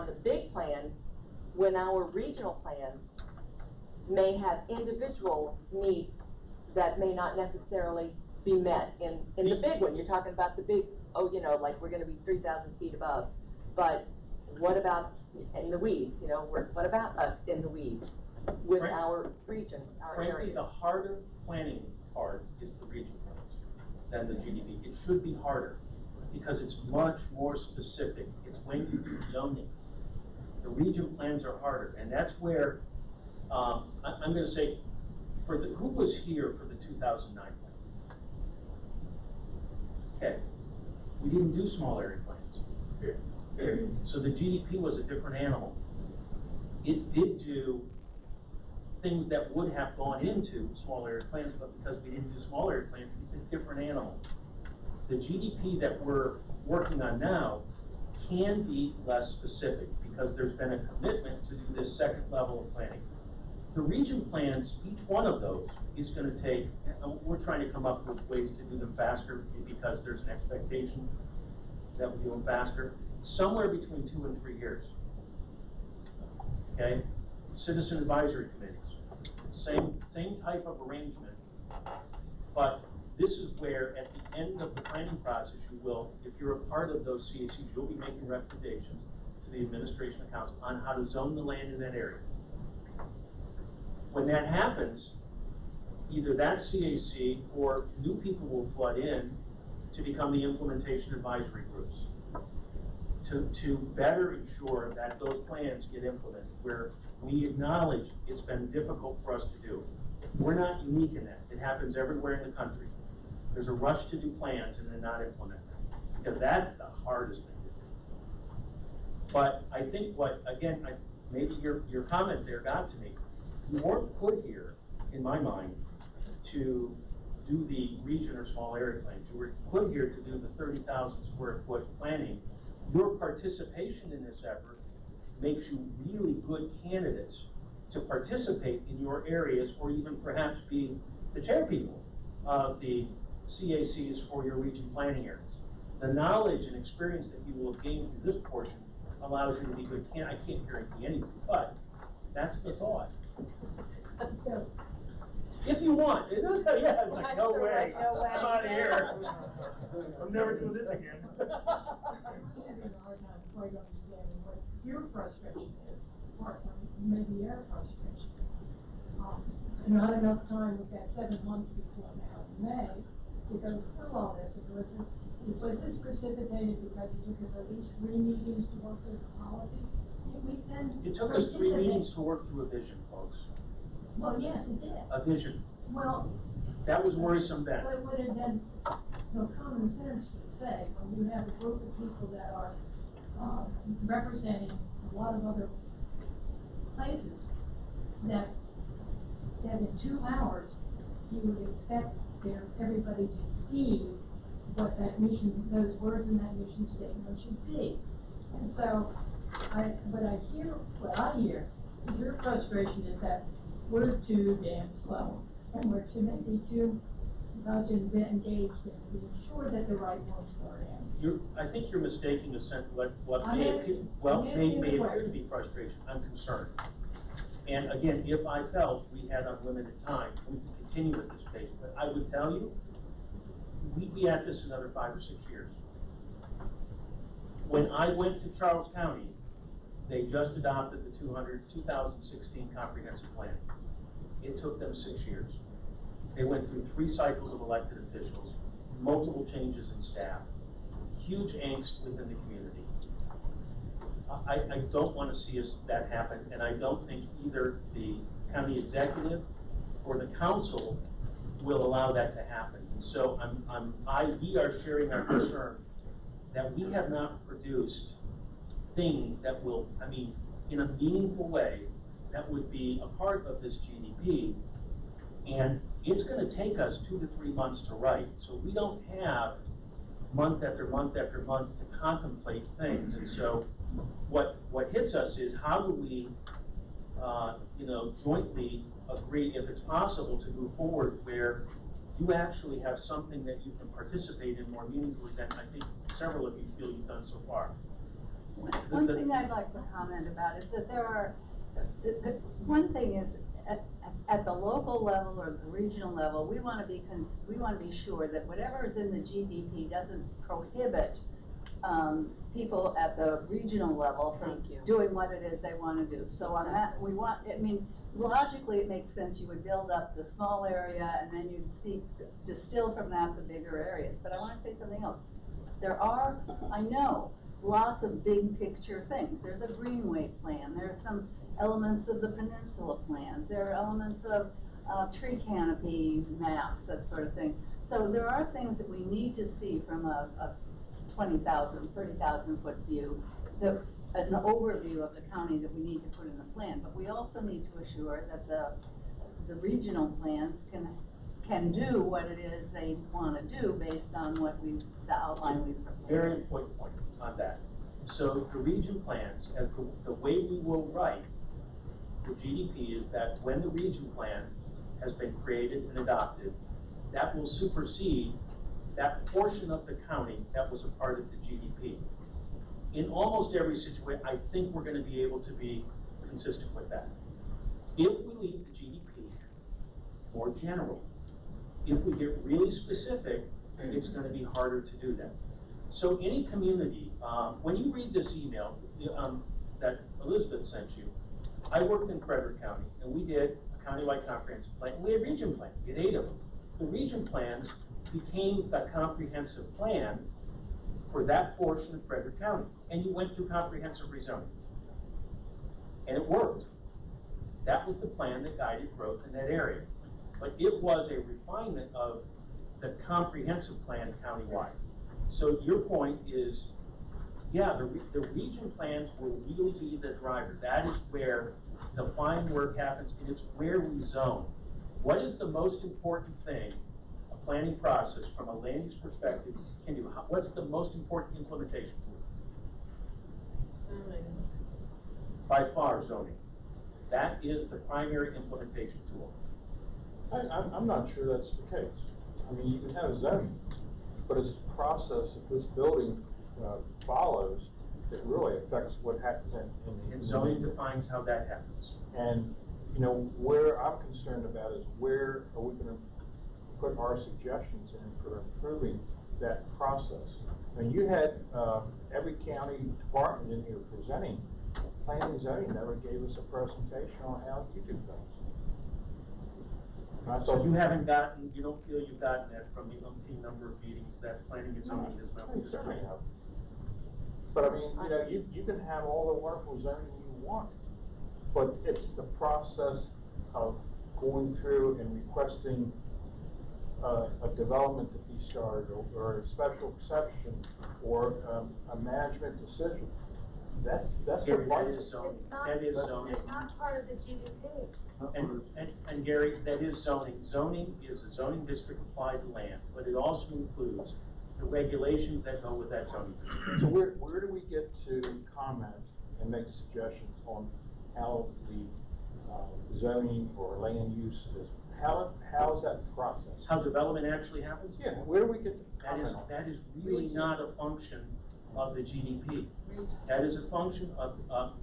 Speaker 4: the big plan when our regional plans may have individual needs that may not necessarily be met in the big one. You're talking about the big, like we're gonna be 3,000 feet above. But what about in the weeds, what about us in the weeds with
Speaker 2: Frank-
Speaker 4: our regions, our
Speaker 2: Frankly,
Speaker 4: areas?
Speaker 2: the harder planning part is the region plans than the GDP. It should be harder because it's much more specific. It's when you do zoning. The region plans are harder, and that's where, I'm gonna say, who was here for the 2009 plan? Okay, we didn't do small area plans. So the GDP was a different animal. It did do things that would have gone into small area plans, but because we didn't do small area plans, it's a different animal. The GDP that we're working on now can be less specific because there's been a commitment to do this second level of planning. The region plans, each one of those is going to take, we're trying to come up with ways to do them faster because there's an expectation that we do them faster, somewhere between 2 and 3 years. Okay? Citizen advisory committees, same type of arrangement, but this is where, at the end of the planning process, you will, if you're a part of those CACs, you'll be making recommendations to the administration and council on how to zone the land in that area. When that happens, either that CAC or new people will flood in to become the implementation advisory groups to better ensure that those plans get implemented, where we acknowledge it's been difficult for us to do. We're not unique in that. It happens everywhere in the country. There's a rush to do plans and then not implement them, because that's the hardest thing to do. But I think maybe your comment there got to me. You weren't put here, in my mind, to do the region or small area plans. You were put here to do the 30,000 square foot planning. Your participation in this effort makes you really good candidates to participate in your areas, or even perhaps be the chairpeople of the CACs for your region planning areas. The knowledge and experience that you will have gained through this portion allows you to be good candidates. I can't guarantee anything, but that's the thought.
Speaker 3: So,
Speaker 2: If you want, yeah, it's like, no way,
Speaker 4: No way.
Speaker 2: I'm out of here. I'm never doing this again.
Speaker 3: I'm having a hard time quite understanding what your frustration is, or maybe your frustration. Not enough time, we've got 7 months before now, May, to go through all this. Was this precipitated because it took us at least 3 meetings to work through the policies?
Speaker 2: It took us 3 meetings to work through a vision, folks.
Speaker 3: Well, yes, it did.
Speaker 2: A vision.
Speaker 3: Well,
Speaker 2: That was worrisome then.
Speaker 3: what would have been, common sense would say, when you have a group of people that are, representing a lot of other places, that in 2 hours, you would expect everybody to see what that mission, those words in that mission statement should be. And so, what I hear is your frustration is that we're too damn slow, and we're maybe too much engaged in being sure that the right ones are in.
Speaker 2: I think you're mistaking what
Speaker 3: I'm
Speaker 2: may
Speaker 3: asking
Speaker 2: appear
Speaker 3: the
Speaker 2: to be frustration. I'm concerned. And again, if I felt we had unlimited time, we could continue at this pace. But I would tell you, we'd be at this another 5 or 6 years. When I went to Charles County, they just adopted the 2016 comprehensive plan. It took them 6 years. They went through 3 cycles of elected officials, multiple changes in staff, huge angst within the community. I don't want to see that happen, and I don't think either the county executive or the council will allow that to happen. And so we are sharing our concern that we have not produced things that will, in a meaningful way, that would be a part of this GDP. And it's going to take us 2 to 3 months to write. So we don't have month after month after month to contemplate things. And so what hits us is, how do we, jointly agree, if it's possible, to move forward where you actually have something that you can participate in more meaningfully than I think several of you feel you've done so far.
Speaker 5: One thing I'd like to comment about is that there are, one thing is, at the local level or the regional level, we want to be sure that whatever is in the GDP doesn't prohibit people at the regional level from doing what it is they want to do. So on that, logically it makes sense you would build up the small area and then you'd distill from that the bigger areas. But I want to say something else. There are, I know, lots of big picture things. There's a Greenway plan. There's some elements of the peninsula plans. There are elements of tree canopy maps, that sort of thing. So there are things that we need to see from a 20,000, 30,000 foot view, an overview of the county that we need to put in the plan. But we also need to assure that the regional plans can do what it is they want to do based on the outline we've prepared.
Speaker 2: Very important point on that. So the region plans, as the way we will write the GDP, is that when the region plan has been created and adopted, that will supersede that portion of the county that was a part of the GDP. In almost every situation, I think we're going to be able to be consistent with that. If we leave the GDP more general, If we get really specific, it's gonna be harder to do that. So any community, when you read this email, that Elizabeth sent you, I worked in Frederick County, and we did a countywide comprehensive plan, and we had region plans, we had 8 of them. The region plans became the comprehensive plan for that portion of Frederick County, and you went through comprehensive rezoning. And it worked. That was the plan that guided growth in that area. But it was a refinement of the comprehensive plan countywide. So your point is, yeah, the region plans will really be the driver. That is where the fine work happens, and it's where we zone. What is the most important thing a planning process from a land use perspective can do? What's the most important implementation tool?
Speaker 1: Zoning.
Speaker 2: By far, zoning. That is the primary implementation tool.
Speaker 7: I'm not sure that's the case. I mean, you can have zoning, but it's a process that this building follows that really affects what happens in
Speaker 2: And zoning defines how that happens.
Speaker 7: And, you know, where I'm concerned about is where are we gonna put our suggestions in for improving that process? And you had every county department in here presenting. Planning and zoning never gave us a presentation on how you do things. And I
Speaker 2: So
Speaker 7: thought
Speaker 2: you haven't gotten, you don't feel you've gotten that from the umpteen number of meetings that planning and zoning has
Speaker 7: I
Speaker 2: been.
Speaker 7: certainly have. But I mean, you know, you can have all the wonderful zoning you want, but it's the process of going through and requesting a development to be started, or a special exception, or a management decision. That's the
Speaker 2: Gary, that
Speaker 7: part.
Speaker 2: is zoning.
Speaker 9: It's not-
Speaker 2: That is zoning.
Speaker 9: It's not part of the GDP.
Speaker 2: And Gary, that is zoning. Zoning is a zoning district applied to land, but it also includes the regulations that go with that zoning district.
Speaker 7: So where do we get to comment and make suggestions on how the zoning or land use is, how is that process?
Speaker 2: How development actually happens?
Speaker 7: Yeah, where do we get to
Speaker 2: That is,
Speaker 7: comment on?
Speaker 2: that is really not a function of the GDP. That is a function of,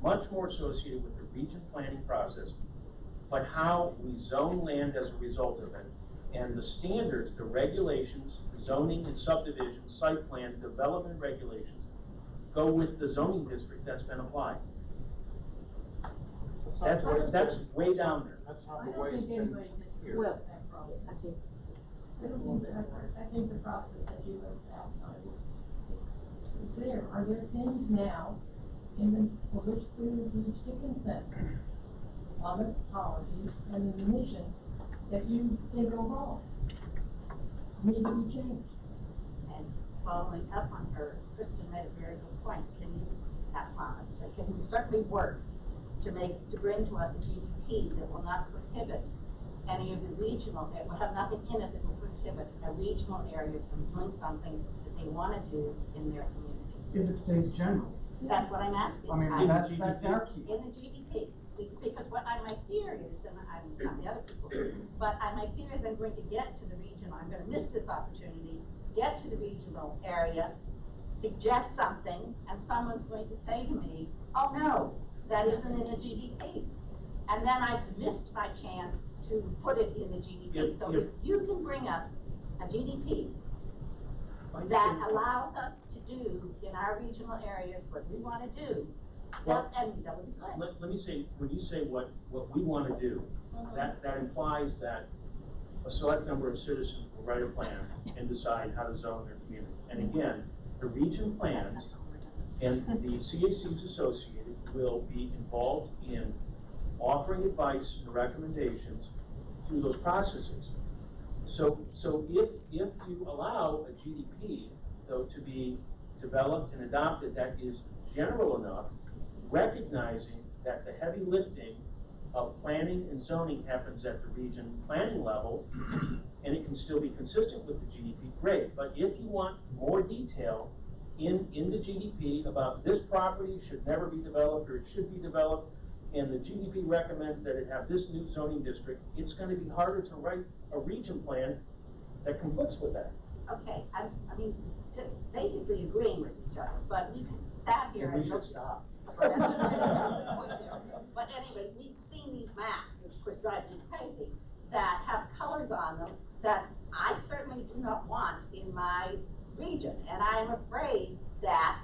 Speaker 2: much more associated with the region planning process, but how we zone land as a result of it. And the standards, the regulations, zoning and subdivision, site plan, development regulations, go with the zoning district that's been applied. That's way down there.
Speaker 7: That's
Speaker 3: I
Speaker 7: not the
Speaker 3: don't
Speaker 7: way it's
Speaker 3: think
Speaker 7: been
Speaker 3: anybody disagrees
Speaker 7: here.
Speaker 3: with
Speaker 4: Well,
Speaker 3: that process.
Speaker 4: I think,
Speaker 3: I think the process that you have outlined is clear. Are there things now for which we've reached a consensus on the policies and the mission that you think are wrong, need to be changed?
Speaker 12: And following up on her, Kristen made a very good point. Can you, not promise, but can you certainly work to bring to us a GDP that will not prohibit any of the regional, that will have nothing in it that will prohibit a regional area from doing something that they want to do in their community?
Speaker 6: If it stays general.
Speaker 12: That's what I'm asking.
Speaker 6: I mean, that's our key.
Speaker 12: In the GDP, because what my fear is, and I'm not the other people, but my fear is I'm going to get to the regional, I'm gonna miss this opportunity, get to the regional area, suggest something, and someone's going to say to me, oh no, that isn't in the GDP. And then I've missed my chance to put it in the GDP. So if you can bring us a GDP that allows us to do in our regional areas what we wanna do,
Speaker 2: Well,
Speaker 12: that would be good.
Speaker 2: Let me say, when you say what we want to do, that implies that a select number of citizens will write a plan and decide how to zone their community. And again, the region plans and the CACs associated will be involved in offering advice and recommendations through those processes. So if you allow a GDP, though, to be developed and adopted that is general enough, recognizing that the heavy lifting of planning and zoning happens at the region planning level, and it can still be consistent with the GDP, great. But if you want more detail in the GDP about this property should never be developed or it should be developed, and the GDP recommends that it have this new zoning district, it's going to be harder to write a region plan that conflicts with that.
Speaker 12: Okay, I mean, basically agreeing with each other, but we sat here
Speaker 2: And
Speaker 12: and
Speaker 2: we should
Speaker 12: looked.
Speaker 2: stop.
Speaker 12: But anyway, we've seen these maps, which of course drive me crazy, that have colors on them that I certainly do not want in my region. And I am afraid that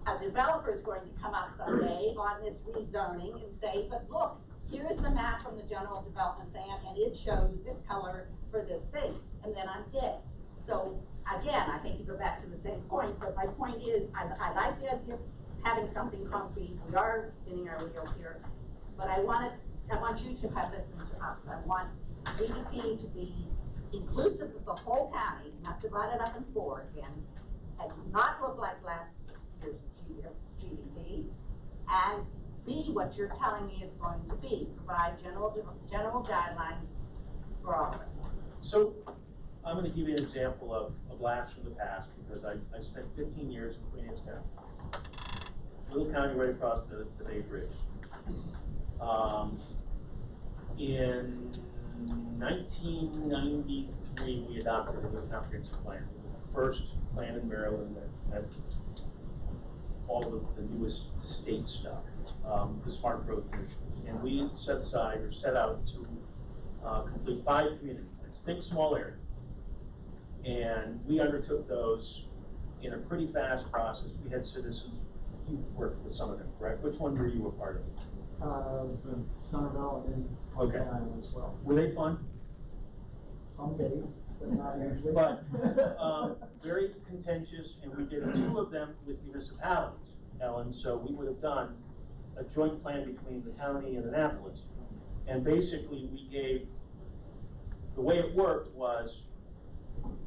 Speaker 12: a developer is going to come up someday on this rezoning and say, but look, here is the map from the general development plan, and it shows this color for this thing, and then I'm dead. So again, I hate to go back to the same point, but my point is, I like the idea of having something concrete. We are spinning our wheels here, but I want you to have listened to us. I want GDP to be inclusive of the whole county, not divided up in four again, and not look like last year's GDP, and be what you're telling me it's going to be, provide general guidelines for all of us.
Speaker 2: So I'm going to give you an example of laughs from the past, because I spent 15 years in Queen Anne's County, little county right across the Bay Bridge. In 1993, we adopted a new comprehensive plan. It was the first plan in Maryland that had all of the newest state stuff, the Smart Growth Initiative. And we set out to complete 5 community plans, think small area. And we undertook those in a pretty fast process. We had citizens, you worked with some of them, correct? Which one were you a part of?
Speaker 11: Somerville and then
Speaker 2: Okay.
Speaker 11: Island as well.
Speaker 2: Were they fun?
Speaker 11: Some days, but not usually.
Speaker 2: But very contentious, and we did 2 of them with municipalities, Ellen, so we would have done a joint plan between the county and Annapolis. And basically, the way it worked was,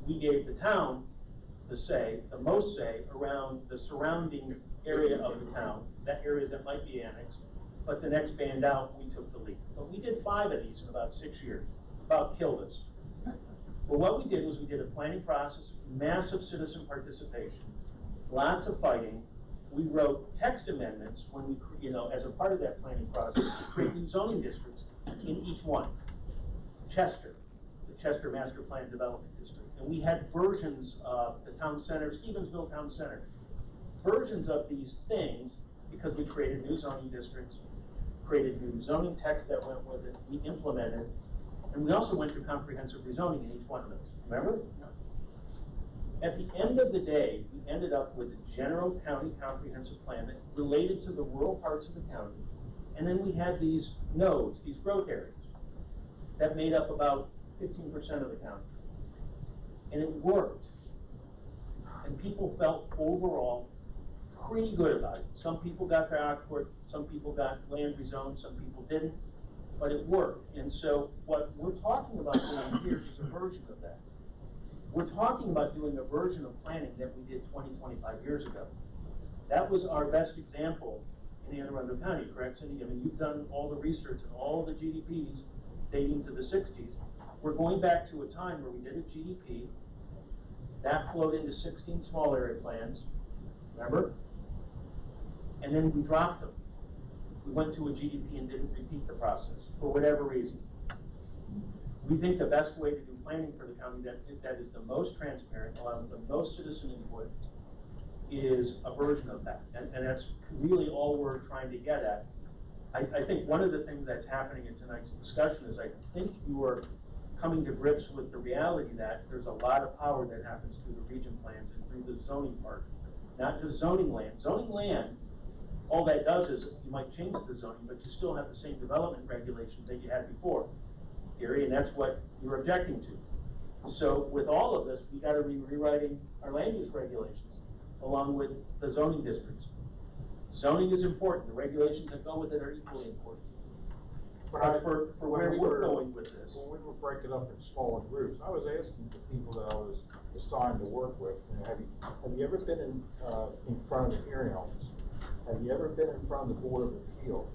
Speaker 2: we gave the town the most say around the surrounding area of the town, that areas that might be annexed, but the next band out, we took the lead. But we did 5 of these in about 6 years, about killed us. But what we did was we did a planning process, massive citizen participation, lots of fighting. We wrote text amendments when we, as a part of that planning process, to create new zoning districts in each one. Chester, the Chester Master Plan Development District. And we had versions of the town center, Stevensville Town Center, versions of these things, because we created new zoning districts, created new zoning text that went with it, we implemented, and we also went through comprehensive rezoning in each one of those. Remember? At the end of the day, we ended up with a general county comprehensive plan that related to the rural parts of the county. And then we had these nodes, these growth areas, that made up about 15% of the county. And it worked. And people felt overall pretty good about it. Some people got their output, some people got land rezoned, some people didn't, but it worked. And so what we're talking about doing here is a version of that. We're talking about doing a version of planning that we did 20, 25 years ago. That was our best example in Anne Arundel County, correct, Cindy? I mean, you've done all the research and all the GDPs dating to the 60s. We're going back to a time where we did a GDP, that flowed into 16 small area plans, remember? And then we dropped them. We went to a GDP and didn't repeat the process, for whatever reason. We think the best way to do planning for the county that is the most transparent, allows the most citizen input, is a version of that. And that's really all we're trying to get at. I think one of the things that's happening in tonight's discussion is I think you are coming to grips with the reality that there's a lot of power that happens through the region plans and through the zoning part. Not just zoning land. Zoning land, all that does is you might change the zoning, but you still have the same development regulations that you had before, Gary, and that's what you're objecting to. So with all of this, we got to be rewriting our land use regulations along with the zoning districts. Zoning is important. The regulations that go with it are equally important. But for where we're going with this.
Speaker 7: When we were breaking up in smaller groups, I was asking the people that I was assigned to work with, have you ever been in front of the hearing office? Have you ever been in front of the Board of Appeal?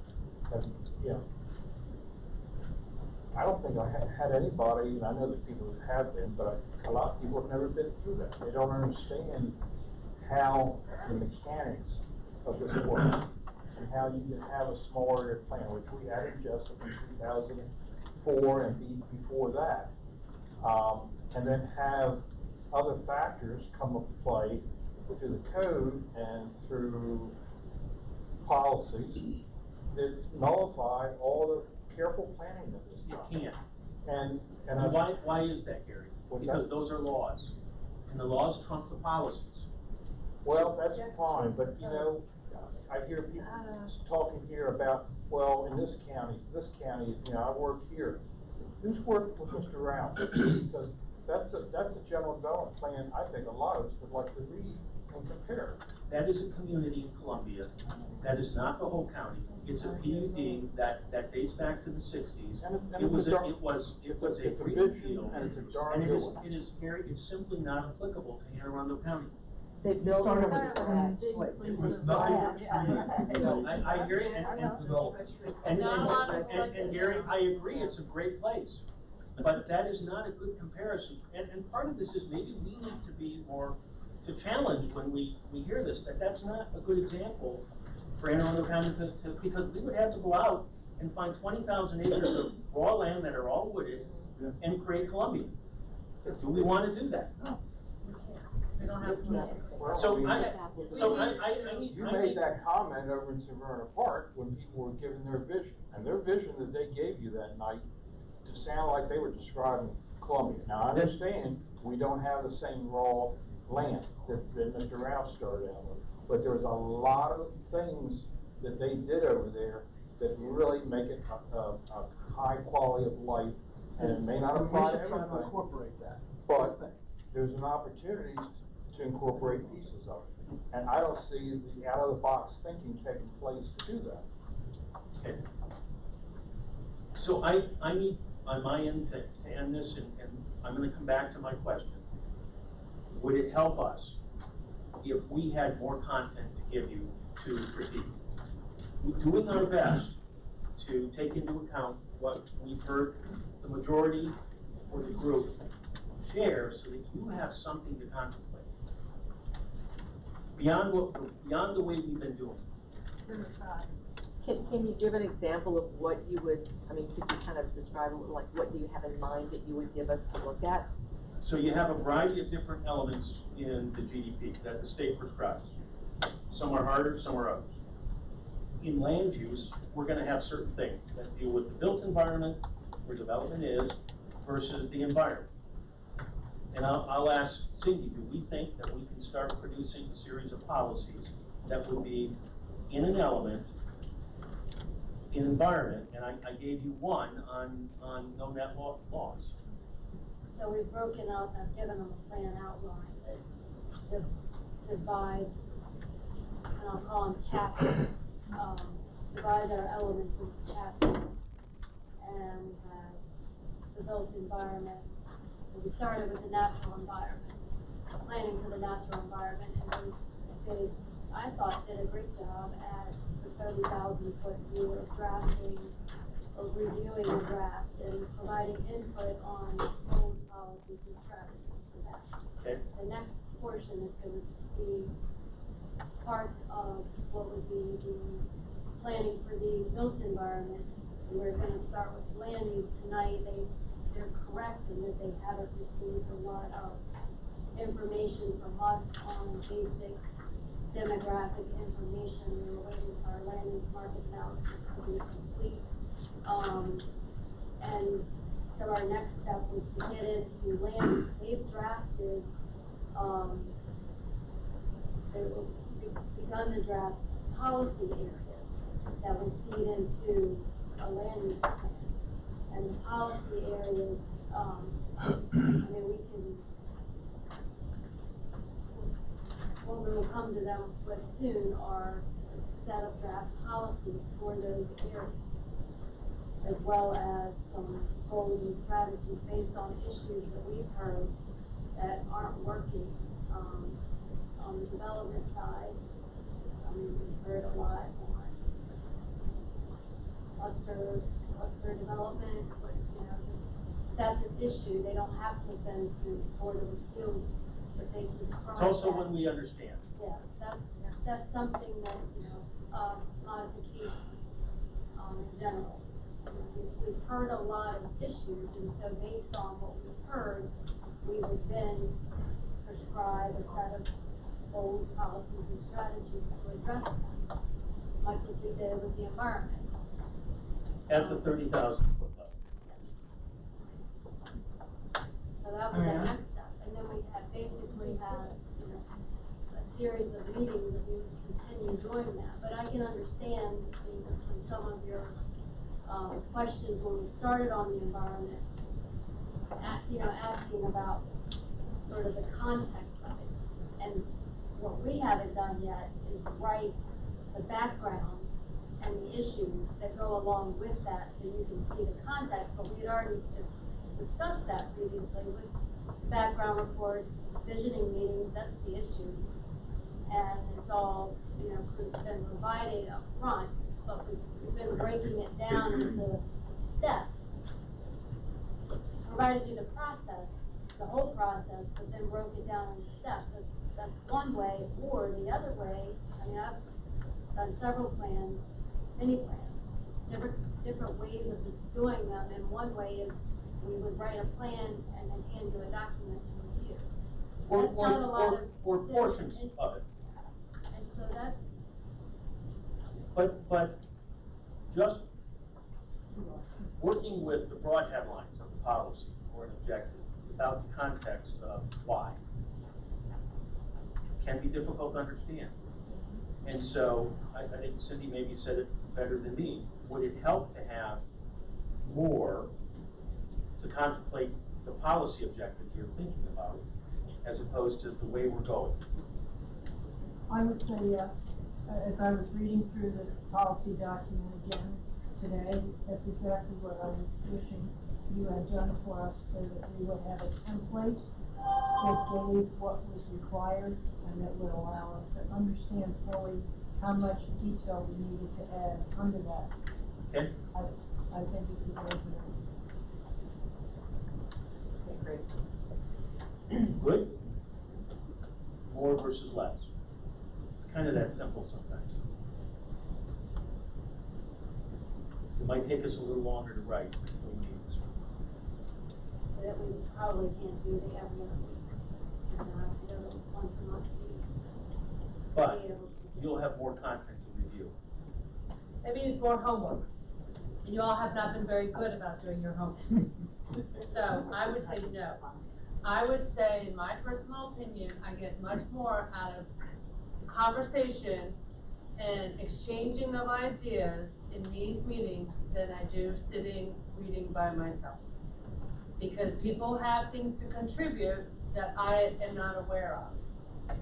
Speaker 7: I don't think I had anybody, and I know that people have been, but a lot of people have never been through that. They don't understand how the mechanics of this works and how you can have a small area plan, which we added just in 2004 and before that, and then have other factors come into play through the code and through policies that nullify all the careful planning that was done.
Speaker 2: You can't.
Speaker 7: And
Speaker 2: And why is that, Gary?
Speaker 7: What's
Speaker 2: Because
Speaker 7: that?
Speaker 2: those are laws, and the laws trump the policies.
Speaker 7: Well, that's fine, but you know, I hear people talking here about, well, in this county, you know, I work here. Who's worked with Mr. Rouse? Because that's a general development plan I think a lot of us would like to read and compare.
Speaker 2: That is a community in Columbia. That is not the whole county. It's a PUD that dates back to the sixties. It was a
Speaker 7: It's a big
Speaker 2: greenfield.
Speaker 7: and it's a darn
Speaker 2: And
Speaker 7: good one.
Speaker 2: it is, Gary, it's simply not applicable to Anne Arundel County.
Speaker 4: They built.
Speaker 11: started with clean slate.
Speaker 8: It was nothing.
Speaker 2: I hear you, and Gary, I agree, it's a great place. But that is not a good comparison. And part of this is maybe we need to be more, to challenge when we hear this, that's not a good example for Anne Arundel County because we would have to go out and find 20,000 acres of raw land that are all wooded and create Columbia. Do we want to do that? No.
Speaker 1: We don't have plans.
Speaker 2: So I need.
Speaker 7: You made that comment over in Severna Park when people were giving their vision, and their vision that they gave you that night to sound like they were describing Columbia. Now, I understand we don't have the same raw land that Mr. Rouse started out with, but there's a lot of things that they did over there that really make it a high quality of life, and it may not apply to
Speaker 11: We should try to
Speaker 7: everything,
Speaker 11: incorporate that.
Speaker 7: but
Speaker 11: those things.
Speaker 7: there's an opportunity to incorporate pieces of it. And I don't see the out-of-the-box thinking taking place to do that.
Speaker 2: Okay. So I need, on my end, to end this, and I'm gonna come back to my question. Would it help us if we had more content to give you to critique? We're doing our best to take into account what we've heard the majority or the group share so that you have something to contemplate. Beyond the way we've been doing.
Speaker 4: Can you give an example of what you would, I mean, could you kind of describe, like, what do you have in mind that you would give us to look at?
Speaker 2: So you have a variety of different elements in the GDP that the state prescribes. Some are harder, some are others. In land use, we're gonna have certain things that deal with the built environment, where development is, versus the environment. And I'll ask Cindy, do we think that we can start producing a series of policies that would be in an element, in environment, and I gave you one on no net loss.
Speaker 9: So we've broken out, I've given them a plan outline that divides, and I'll call them chapters, divide our elements into chapters. And the built environment, we started with the natural environment, planning for the natural environment, and they, I thought, did a great job at the 30,000-foot view of drafting, of reviewing the draft and providing input on goals, policies, and strategies for that.
Speaker 2: Okay.
Speaker 9: The next portion is going to be parts of what would be the planning for the built environment. And we're going to start with land use tonight. They're correct in that they haven't received a lot of information from us on basic demographic information. We were waiting for our land use market analysis to be complete. And so our next step was to get into land use. They've drafted, they've begun to draft policy areas that would feed into a land use plan. And the policy areas, I mean, we can, what we will come to them with soon are a set of draft policies for those areas, as well as some goals and strategies based on issues that we've heard that aren't working on the development side. I mean, we've heard a lot on cluster development, but you know, that's an issue. They don't have to have been through Board of Appeals, but they describe
Speaker 2: It's also
Speaker 9: that.
Speaker 2: when we understand.
Speaker 9: Yeah, that's something that, you know, modifications, in general. We've heard a lot of issues, and so based on what we've heard, we would then prescribe a set of goals, policies, and strategies to address them, much as we did with the environment.
Speaker 2: At the 30,000 foot level.
Speaker 9: that was the next step. And then we had basically had, you know, a series of meetings that we would continue doing that. But I can understand, you know, from some of your, questions when we started on the environment, you know, asking about sort of the context of it. And what we haven't done yet is write the background and the issues that go along with that, so you can see the context, but we had already discussed that previously with background reports, visioning meetings, that's the issues. And it's all, you know, been provided up front, but we've been breaking it down into steps. Provided you the process, the whole process, but then broke it down into steps. That's one way, or the other way, I mean, I've done several plans, many plans, different ways of doing them, and one way is we would write a plan and then hand you a document to review. That's not a lot of
Speaker 2: or portions of it.
Speaker 9: And so that's.
Speaker 2: But just working with the broad headlines of the policy or an objective without the context of why can be difficult to understand. And so I think Cindy maybe said it better than me. Would it help to have more to contemplate the policy objectives you're thinking about as opposed to the way we're going?
Speaker 3: I would say yes. As I was reading through the policy document again today, that's exactly what I was wishing you had done for us, so that we would have a template that gave what was required and that would allow us to understand fully how much detail we needed to add under that.
Speaker 2: Okay.
Speaker 3: I think it could be good.
Speaker 4: Okay, great.
Speaker 2: Good? More versus less. Kind of that simple sometimes. It might take us a little longer to write between meetings.
Speaker 9: That we probably can't do the every other week, and the other once a month meetings.
Speaker 2: But you'll have more content to review.
Speaker 1: That means more homework. And you all have not been very good about doing your homework. So I would say no. I would say, in my personal opinion, I get much more out of conversation and exchanging of ideas in these meetings than I do sitting reading by myself. Because people have things to contribute that I am not aware of.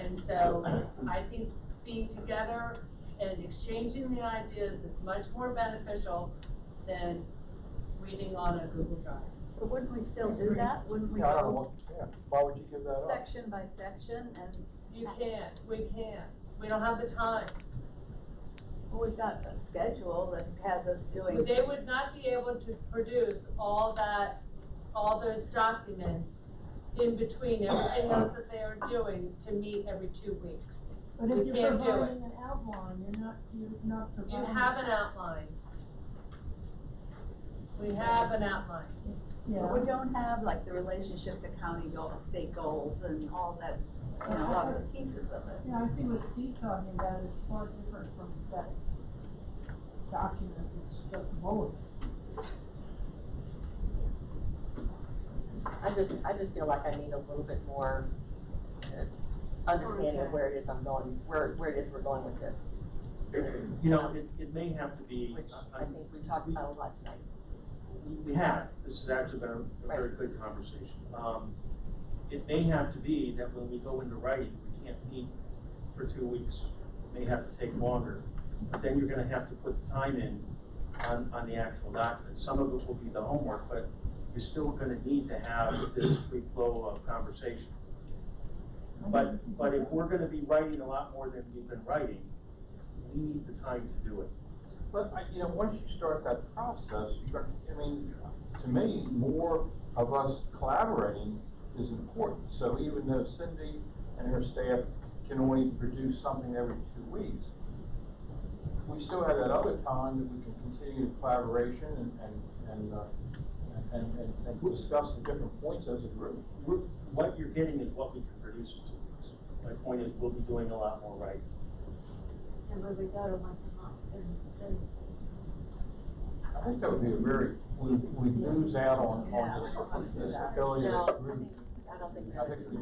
Speaker 1: And so I think being together and exchanging the ideas is much more beneficial than reading on a Google Drive.
Speaker 5: But wouldn't we still do that? Wouldn't we
Speaker 7: Yeah, I don't
Speaker 5: go
Speaker 7: know, yeah, why would you give that up?
Speaker 5: section by section and?
Speaker 1: You can't, we can't. We don't have the time.
Speaker 5: Well, we've got a schedule that has us doing.
Speaker 1: They would not be able to produce all those documents in between everything else that they are doing to meet every 2 weeks.
Speaker 3: But if
Speaker 1: We
Speaker 3: you're
Speaker 1: can't do it.
Speaker 3: providing an outline, you're not
Speaker 1: You
Speaker 3: providing.
Speaker 1: have an outline. We have an outline.
Speaker 3: Yeah.
Speaker 5: But we don't have like the relationship to county goals, state goals and all that, you know, a lot of the pieces of it.
Speaker 3: Yeah, I see what Steve's talking about is far different from that document, it's just bullets.
Speaker 4: I just feel like I need a little bit more understanding of where it is I'm going, where it is we're going with this.
Speaker 2: You know, it may have to be.
Speaker 4: Which I think we talked about a lot tonight.
Speaker 2: We have. This has actually been a very good conversation. It may have to be that when we go into writing, we can't meet for 2 weeks. It may have to take longer. But then you're gonna have to put the time in on the actual document. Some of it will be the homework, but you're still gonna need to have this free flow of conversation. But if we're gonna be writing a lot more than we've been writing, we need the time to do it.
Speaker 7: But, you know, once you start that process, I mean, to me, more of us collaborating is important. So even though Cindy and her staff can only produce something every 2 weeks, we still have that other time that we can continue the collaboration and discuss the different points as a group.
Speaker 2: What you're getting is what we can produce in 2 weeks. My point is, we'll be doing a lot more writing.
Speaker 9: And when we go to once a month, there's.
Speaker 7: I think that would be a very we lose out on this ability
Speaker 4: No,
Speaker 7: of this group.
Speaker 4: I don't think.
Speaker 7: I think we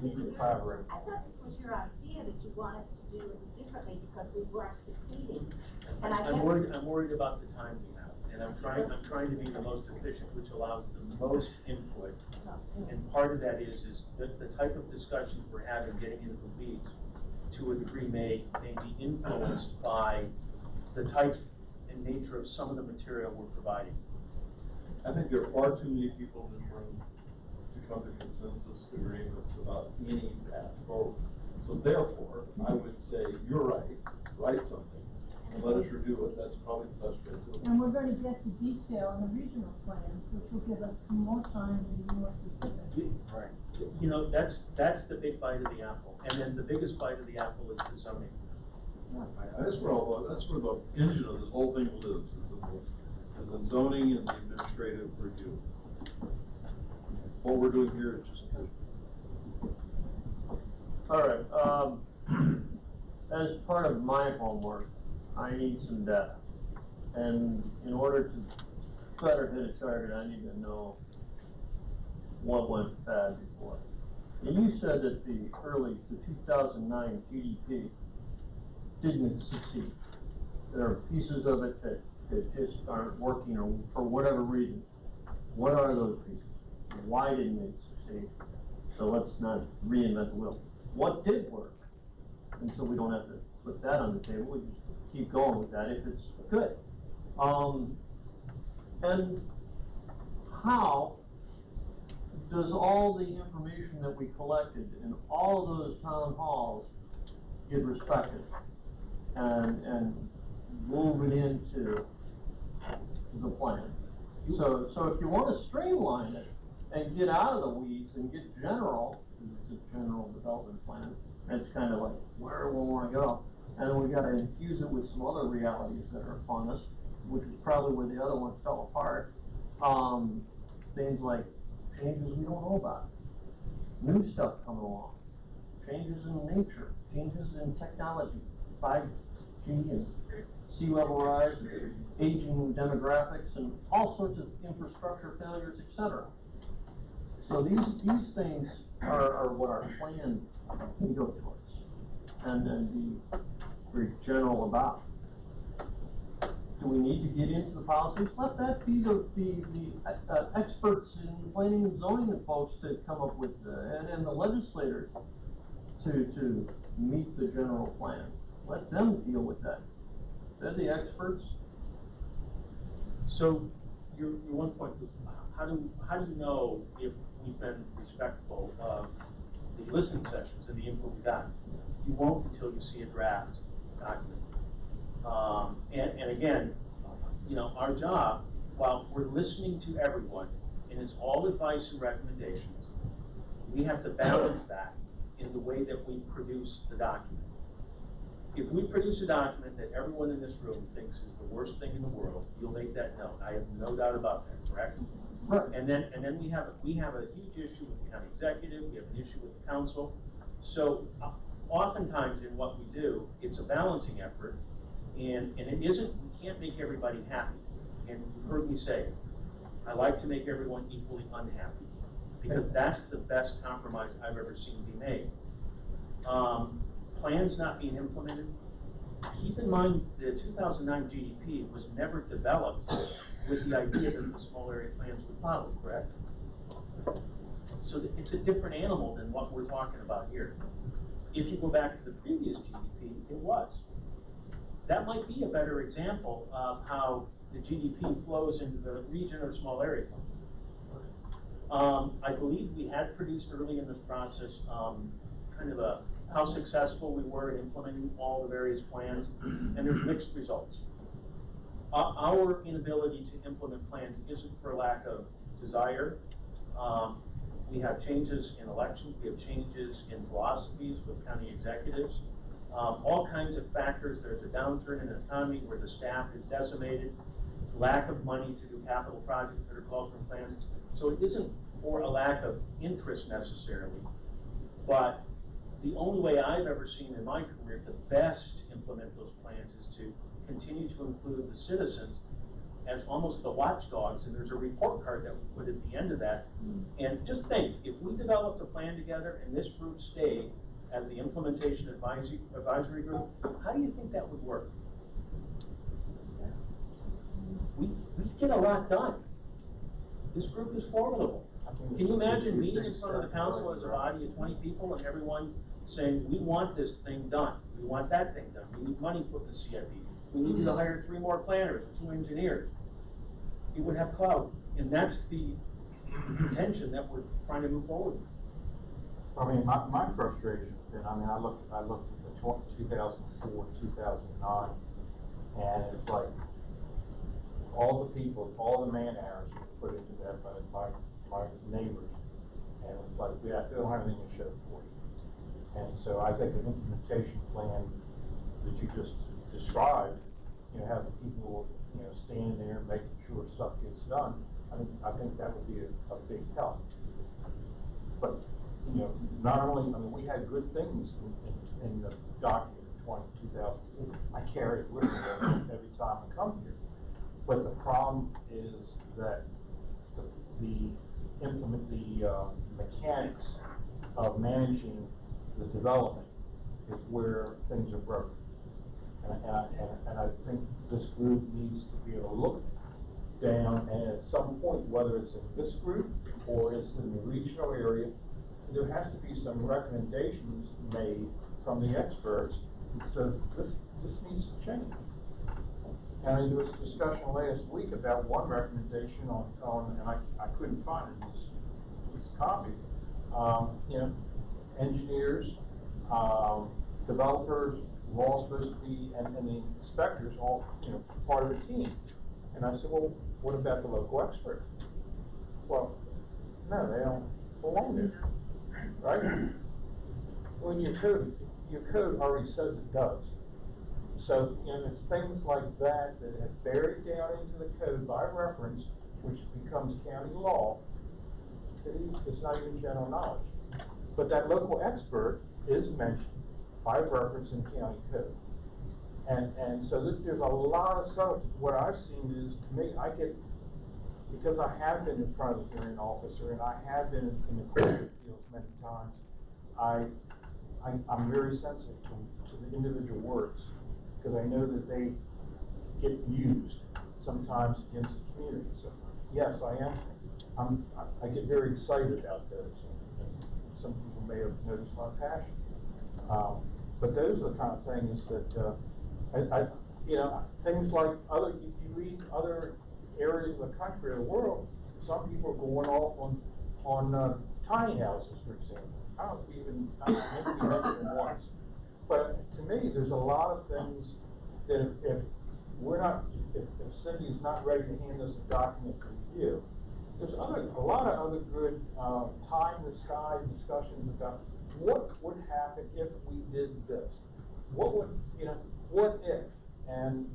Speaker 7: need to collaborate.
Speaker 12: I thought this was your idea, that you wanted to do it differently because we weren't succeeding. And I
Speaker 2: I'm
Speaker 12: guess,
Speaker 2: worried about the time we have, and I'm trying to be the most efficient, which allows the most input. And part of that is the type of discussions we're having, getting into the weeds, to a degree may be influenced by the type and nature of some of the material we're providing.
Speaker 8: I think there are far too many people in this room to come to consensus agreements about any path forward. So therefore, I would say, you're right, write something, and let us review it, that's probably the best way to do it.
Speaker 3: And we're gonna get to detail in the regional plans, which will give us more time to be more specific.
Speaker 2: Right. You know, that's the big bite of the apple, and then the biggest bite of the apple is the zoning.
Speaker 8: That's where the engine of this whole thing lives, is in zoning and the administrative review. What we're doing here is just.
Speaker 13: All right, as part of my homework, I need some data. And in order to better hit a target, I need to know what went bad before. And you said that the 2009 GDP didn't succeed. There are pieces of it that just aren't working, or for whatever reason. What are those pieces? Why didn't they succeed? So let's not reinvent the wheel. What did work? And so we don't have to put that on the table, we just keep going with that if it's good. And how does all the information that we collected in all of those town halls get respected and move it into the plan? So if you want to streamline it and get out of the weeds and get general, it's a general development plan, that's kind of like where we want to go. And then we got to infuse it with some other realities that are upon us, which is probably where the other one fell apart. Things like changes we don't know about, new stuff coming along, changes in nature, changes in technology, 5G and sea level rise, aging demographics, and all sorts of infrastructure failures, etc. So these things are what our plan can go towards, and then be very general about. Do we need to get into the policies? Let that be the experts in planning and zoning folks to come up with, and the legislators to meet the general plan. Let them deal with that. They're the experts.
Speaker 2: So your one point was, how do you know if we've been respectful of the listening sessions and the input we got? You won't until you see a draft document. And again, you know, our job, while we're listening to everyone, and it's all advice and recommendations, we have to balance that in the way that we produce the document. If we produce a document that everyone in this room thinks is the worst thing in the world, you'll make that known. I have no doubt about that, correct?
Speaker 13: Right.
Speaker 2: And then we have a huge issue with the county executive, we have an issue with the council. So oftentimes in what we do, it's a balancing effort, and it isn't, we can't make everybody happy. And you've heard me say, I like to make everyone equally unhappy, because that's the best compromise I've ever seen be made. Plans not being implemented. Keep in mind, the 2009 GDP was never developed with the idea that the small area plans would follow, correct? So it's a different animal than what we're talking about here. If you go back to the previous GDP, it was. That might be a better example of how the GDP flows into the region or small area fund. I believe we had produced early in this process kind of a how successful we were in implementing all the various plans, and there's mixed results. Our inability to implement plans isn't for lack of desire. We have changes in elections, we have changes in philosophies with county executives, all kinds of factors. There's a downturn in the economy where the staff is decimated, lack of money to do capital projects that are called from plans. So it isn't for a lack of interest necessarily, but the only way I've ever seen in my career to best implement those plans is to continue to include the citizens as almost the watchdogs, and there's a report card that we put at the end of that. And just think, if we developed a plan together and this group stayed as the implementation advisory group, how do you think that would work? We get a lot done. This group is formidable. Can you imagine meeting in front of the council as a body of 20 people and everyone saying, we want this thing done, we want that thing done, we need money for the CIP, we need you to hire 3 more planners and 2 engineers. It would have clout, and that's the intention that we're trying to move forward with.
Speaker 7: I mean, my frustration, and I mean, I looked at the 2004, 2009, and it's like, all the people, all the man hours were put into that by my neighbors, and it's like, we don't have anything to show for it. And so I think the implementation plan that you just described, you know, having people, you know, standing there making sure stuff gets done, I think that would be a big help. But, you know, not only, I mean, we had good things in the document in 2004. I carry it with me every time I come here. But the problem is that the mechanics of managing the development is where things are broken. And I think this group needs to be able to look down, and at some point, whether it's in this group or it's in the regional area, there has to be some recommendations made from the experts that says this needs to change. And there was a discussion last week about one recommendation and I couldn't find it in this copy. You know, engineers, developers were all supposed to be, and the inspectors all, you know, part of the team. And I said, well, what about the local experts? Well, no, they don't belong there, right? Well, your code already says it does. So, you know, it's things like that that have buried down into the code by reference, which becomes county law, that it's not even general knowledge. But that local expert is mentioned by reference in county code. And so there's a lot of stuff. What I've seen is, to me, I get, because I have been in front of the hearing officer and I have been in the court of appeals many times, I'm very sensitive to the individual words, because I know that they get used sometimes against the community. So yes, I get very excited about those. And some people may have noticed my passion. But those are the kind of things that you know, things like if you read other areas of the country or the world, some people are going off on tiny houses, for example. I don't even maybe mentioned them once. But to me, there's a lot of things that if Cindy's not ready to hand us a document for review, there's a lot of other good pie in the sky discussions about what would happen if we did this. What would, you know, what if? And,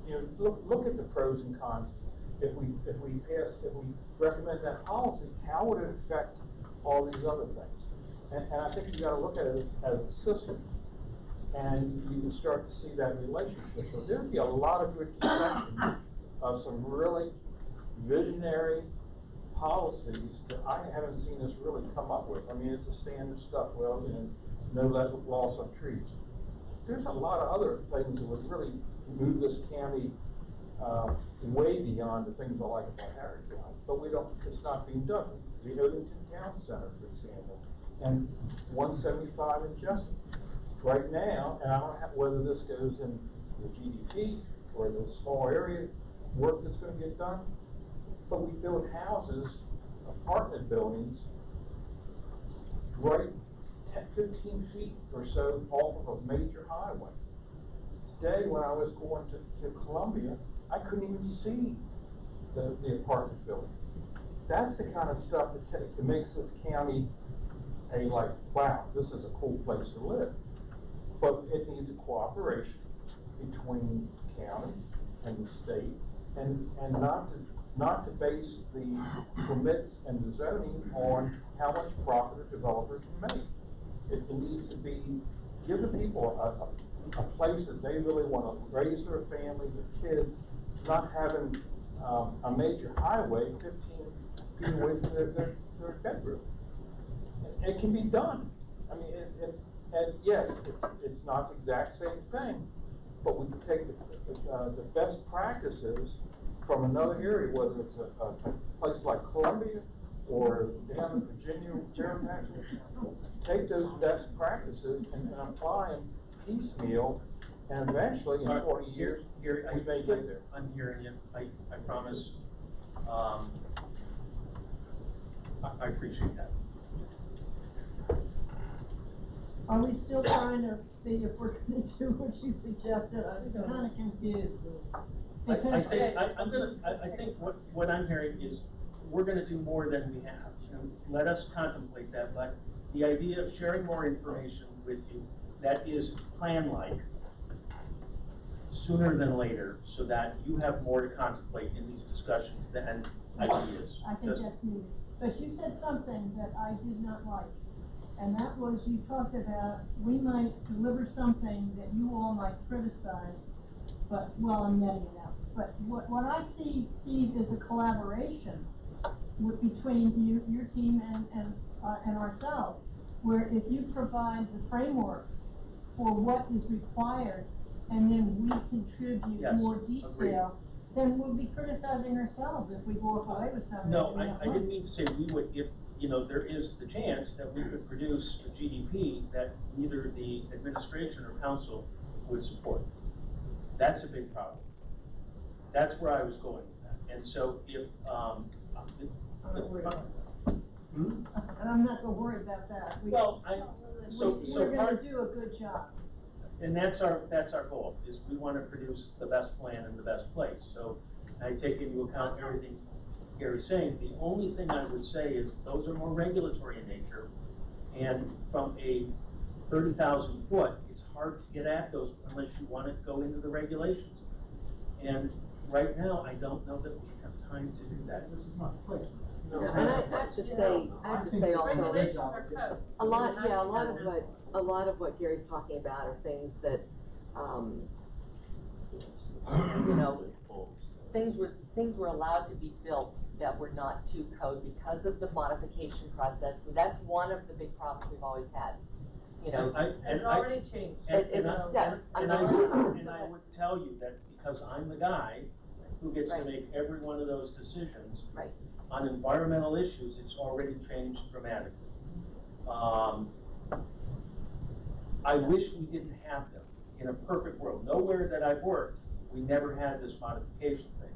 Speaker 7: you know, look at the pros and cons. If we recommend that policy, how would it affect all these other things? And I think you got to look at it as a system, and you can start to see that relationship. So there'd be a lot of good discussion of some really visionary policies that I haven't seen us really come up with. I mean, it's the standard stuff. Well, you know, no lead loss on trees. There's a lot of other things that would really move this county way beyond the things I like about Harry County. But we don't. It's not being done. The Odenton Town Center, for example, and 175 in Jessup. Right now, and I don't know whether this goes in the GDP or the small area work that's going to get done, but we build houses, apartment buildings, right 15 feet or so off of a major highway. Today, when I was going to Columbia, I couldn't even see the apartment building. That's the kind of stuff that makes this county like, wow, this is a cool place to live. But it needs a cooperation between the county and the state, and not to base the permits and the zoning on how much profit a developer can make. It needs to be, give the people a place that they really want to raise their family, their kids, not having, a major highway 15 feet away from their bedroom. It can be done. I mean, and yes, it's not the exact same thing, but we can take the best practices from another area, whether it's a place like Columbia or down in Virginia, Fairfax, take those best practices and apply them piecemeal, and eventually in 40 years,
Speaker 2: Gary,
Speaker 7: we may get there.
Speaker 2: I'm hearing you, I promise. I appreciate that.
Speaker 3: Are we still trying to see if we're gonna do what you suggested? I'm kinda confused.
Speaker 2: I think what I'm hearing is, we're gonna do more than we have. And let us contemplate that, but the idea of sharing more information with you that is plan-like, sooner than later, so that you have more to contemplate in these discussions than ideas.
Speaker 3: I think that's needed. But you said something that I did not like, and that was, you talked about, we might deliver something that you all might criticize, but, well, I'm netting it out. But what I see, Steve, is a collaboration between you, your team, and ourselves, where if you provide the framework for what is required, and then we contribute
Speaker 2: Yes,
Speaker 3: more
Speaker 2: agreed.
Speaker 3: detail, then we'll be criticizing ourselves if we walk away with something.
Speaker 2: No,
Speaker 3: that we don't
Speaker 2: I
Speaker 3: like.
Speaker 2: didn't mean to say we would, if, there is the chance that we could produce a GDP that neither the administration or council would support. That's a big problem. That's where I was going with that. And so if,
Speaker 3: I'm not worried about that. And I'm not so worried about that.
Speaker 2: Well,
Speaker 3: We're gonna do a good job.
Speaker 2: and that's our goal, is we want to produce the best plan in the best place. So I take into account everything Gary's saying. The only thing I would say is those are more regulatory in nature. And from a 30,000 foot, it's hard to get at those unless you want to go into the regulations. And right now, I don't know that we have time to do that.
Speaker 6: This is not the place.
Speaker 4: And I have to say also,
Speaker 1: Regulations are code.
Speaker 4: a lot of what Gary's talking about are things that, things were allowed to be built that were not to code because of the modification process. So that's one of the big problems we've always had,
Speaker 1: It's already changed.
Speaker 2: And I would tell you that because I'm the guy who gets to
Speaker 4: Right.
Speaker 2: make every one of those decisions.
Speaker 4: Right.
Speaker 2: On environmental issues, it's already changed dramatically. I wish we didn't have them in a perfect world. Nowhere that I've worked, we never had this modification thing.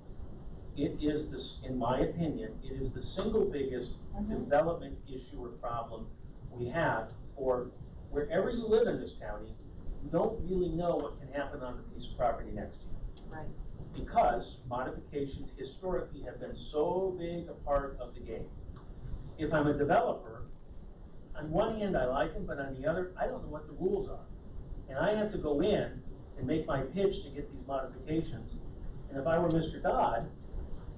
Speaker 2: It is this, in my opinion, it is the single biggest development issue or problem we have for wherever you live in this county. You don't really know what can happen on the piece of property next to you.
Speaker 4: Right.
Speaker 2: Because modifications historically have been so big a part of the game. If I'm a developer, on one hand I like them, but on the other, I don't know what the rules are. And I have to go in and make my pitch to get these modifications. And if I were Mr. Dodd,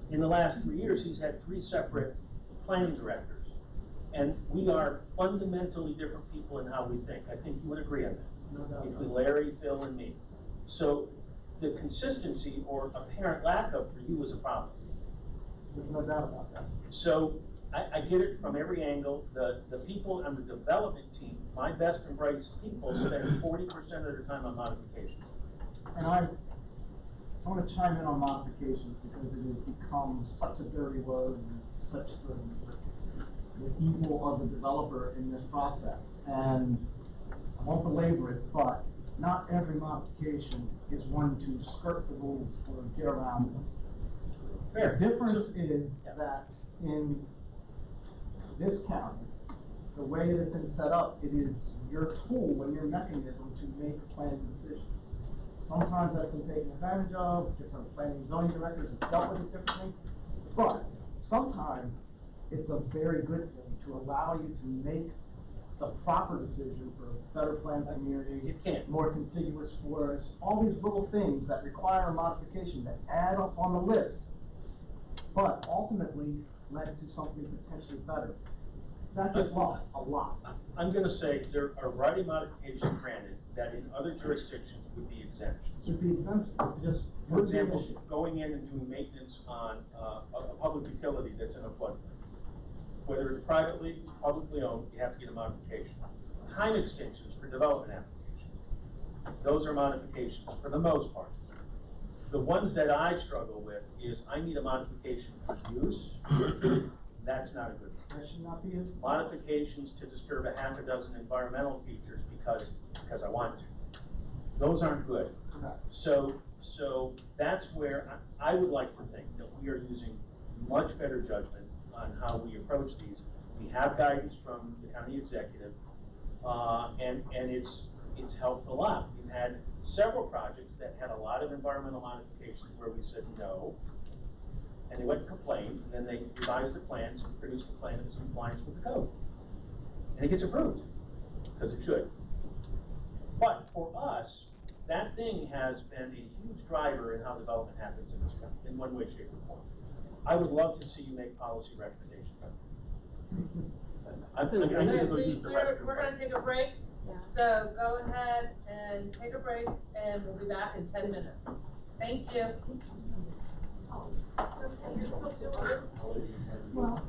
Speaker 2: in the last 3 years, he's had 3 separate planning directors. And we are fundamentally different people in how we think. I think you would agree on that.
Speaker 6: No doubt.
Speaker 2: Between Larry, Phil, and me. So the consistency or apparent lack of for you is a problem.
Speaker 6: There's no doubt about that.
Speaker 2: So I get it from every angle. The people on the development team, my best and brightest people, spend 40% of their time on modifications.
Speaker 6: And I want to chime in on modifications because it has become such a dirty word and such the evil of the developer in this process. And I won't belabor it, but not every modification is one to skirt the rules or get around them.
Speaker 2: Fair.
Speaker 6: The difference is that in this county, the way that it's been set up, it is your tool and your mechanism to make planning decisions. Sometimes that's been taken advantage of, different planning and zoning directors have dealt with it differently, but sometimes it's a very good thing to allow you to make the proper decision for a better planned community,
Speaker 2: It can't.
Speaker 6: more contiguous forests, all these little things that require a modification that add up on the list, but ultimately led to something potentially better.
Speaker 11: that gets lost a lot.
Speaker 2: I'm gonna say there are variety modifications granted that in other jurisdictions would be exemptions.
Speaker 11: Should be exemption, just.
Speaker 2: For example, going in and doing maintenance on a public utility that's in a floodplain. Whether it's privately, publicly owned, you have to get a modification. Time extensions for development applications. Those are modifications for the most part. The ones that I struggle with is I need a modification for use. That's not a good one.
Speaker 11: That should not be a.
Speaker 2: Modifications to disturb a half a dozen environmental features because I want to. Those aren't good.
Speaker 11: Correct.
Speaker 2: So that's where I would like to think that we are using much better judgment on how we approach these. We have guidance from the county executive, and it's helped a lot. We've had several projects that had a lot of environmental modifications where we said no, and they went and complained, and then they revised the plans and produced a plan that was in compliance with the code. And it gets approved, because it should. But for us, that thing has been a huge driver in how development happens in this country, in one way, shape, or form. I would love to see you make policy recommendations. I'm gonna need to go use the restroom.
Speaker 1: We're gonna take a break, so go ahead and take a break, and we'll be back in 10 minutes. Thank you.
Speaker 3: Well.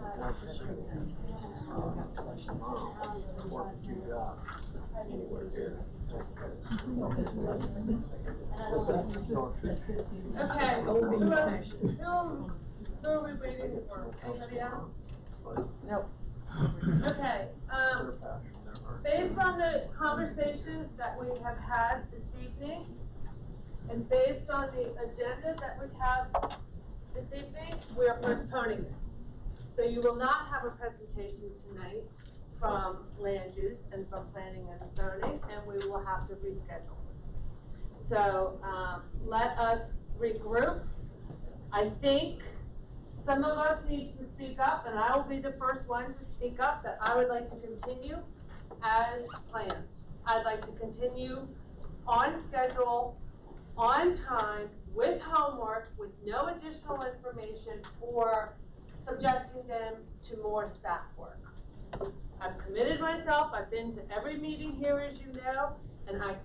Speaker 1: Okay, who are we waiting for? Anybody else?
Speaker 4: No.
Speaker 1: Okay, based on the conversation that we have had this evening, and based on the agenda that we have this evening, we are postponing it. So you will not have a presentation tonight from land use and from planning and zoning, and we will have to reschedule. So, let us regroup. I think some of us need to speak up, and I will be the first one to speak up, that I would like to continue as planned. I'd like to continue on schedule, on time, with homework, with no additional information, or subjecting them to more staff work. I've committed myself, I've been to every meeting here, as you know, and I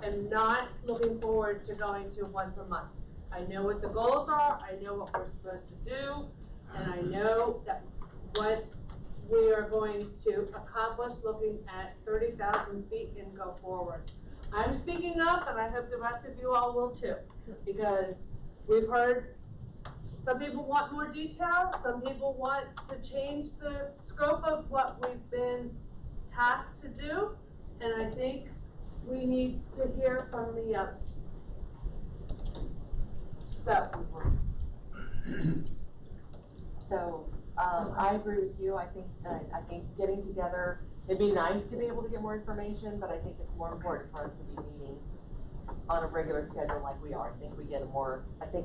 Speaker 1: am not looking forward to going to once a month. I know what the goals are, I know what we're supposed to do, and I know that what we are going to accomplish looking at 30,000 feet and go forward. I'm speaking up, and I hope the rest of you all will too, because we've heard some people want more detail, some people want to change the scope of what we've been tasked to do, and I think we need to hear from the others.
Speaker 4: So, I agree with you. I think getting together, it'd be nice to be able to get more information, but I think it's more important for us to be meeting on a regular schedule like we are. I think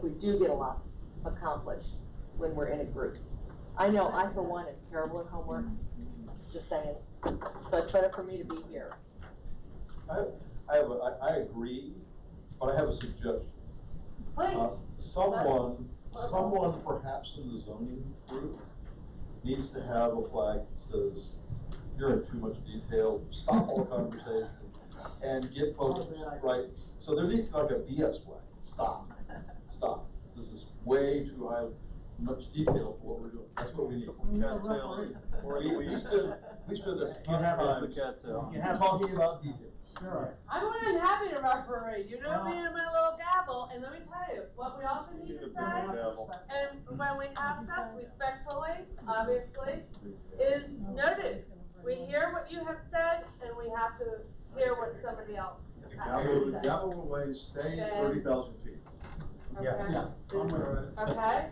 Speaker 4: we do get a lot accomplished when we're in a group. I know I, for one, am terrible at homework, just saying, but it's better for me to be here.
Speaker 8: I agree, but I have a suggestion.
Speaker 1: Please.
Speaker 8: Someone perhaps in the zoning group needs to have a flag that says, you're in too much detail, stop all conversation, and get focused, right? So there needs to be like a BS flag, stop. This is way too high, much detail for what we're doing, that's what we need. We spend a ton of time talking about details.
Speaker 11: Sure.
Speaker 1: I'm more than happy to referee, you know me and my little gavel, and let me tell you, what we also need to say, and when we have stuff respectfully, obviously, is noted. We hear what you have said, and we have to hear what somebody else has to say.
Speaker 8: Gavel will always stay 30,000 feet.
Speaker 1: Okay.
Speaker 6: Yeah.
Speaker 1: Okay?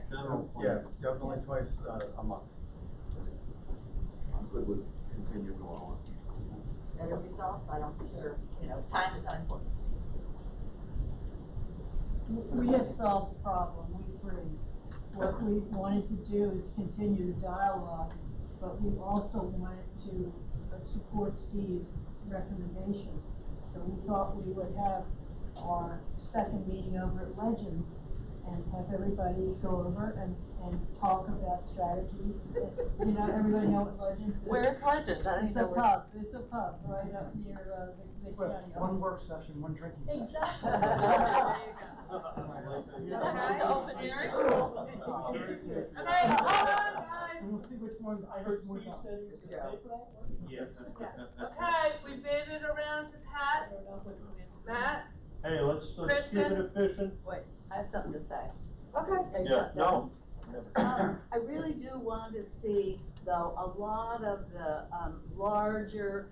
Speaker 10: Yeah, definitely twice a month. I'm good with continuing on.
Speaker 12: Better results, I don't care, time is not important.
Speaker 3: We have solved the problem, we agree. What we wanted to do is continue the dialogue, but we also wanted to support Steve's recommendation. So we thought we would have our second meeting over at Legends and have everybody go over and talk about strategies. Everybody know what Legends is?
Speaker 4: Where's Legends? I don't
Speaker 3: It's
Speaker 4: even
Speaker 3: a
Speaker 4: know where.
Speaker 3: pub, it's a pub right up near, the county.
Speaker 6: One work session, one drinking session.
Speaker 3: Exactly.
Speaker 1: Is that right? The open hearing? Okay, hold on, guys.
Speaker 6: And we'll see which one, I heard Steve said he was gonna pay for that one?
Speaker 2: Yes.
Speaker 1: Okay, we made it around to Pat. Matt?
Speaker 13: Hey, let's keep
Speaker 1: Kristen?
Speaker 13: it efficient.
Speaker 5: Wait, I have something to say.
Speaker 1: Okay.
Speaker 13: Yeah, no.
Speaker 5: I really do want to see, though, a lot of the larger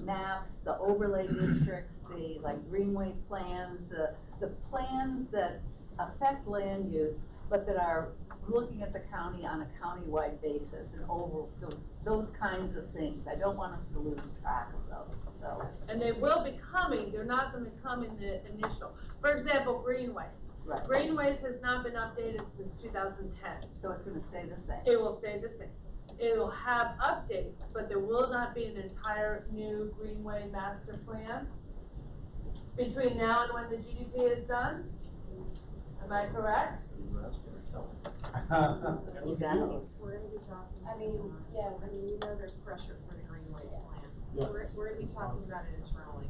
Speaker 5: maps, the overlay districts, the greenway plans, the plans that affect land use, but that are looking at the county on a county-wide basis and over those kinds of things. I don't want us to lose track of those, so.
Speaker 1: And they will be coming, they're not gonna come in the initial. For example, Greenways.
Speaker 5: Right.
Speaker 1: Greenways has not been updated since 2010.
Speaker 5: So it's gonna stay the same.
Speaker 1: It will stay the same. It will have updates, but there will not be an entire new Greenway master plan between now and when the GDP is done. Am I correct?
Speaker 9: We're gonna be talking, you know there's pressure for the Greenways plan.
Speaker 6: Yes.
Speaker 9: We're gonna be talking about it internally.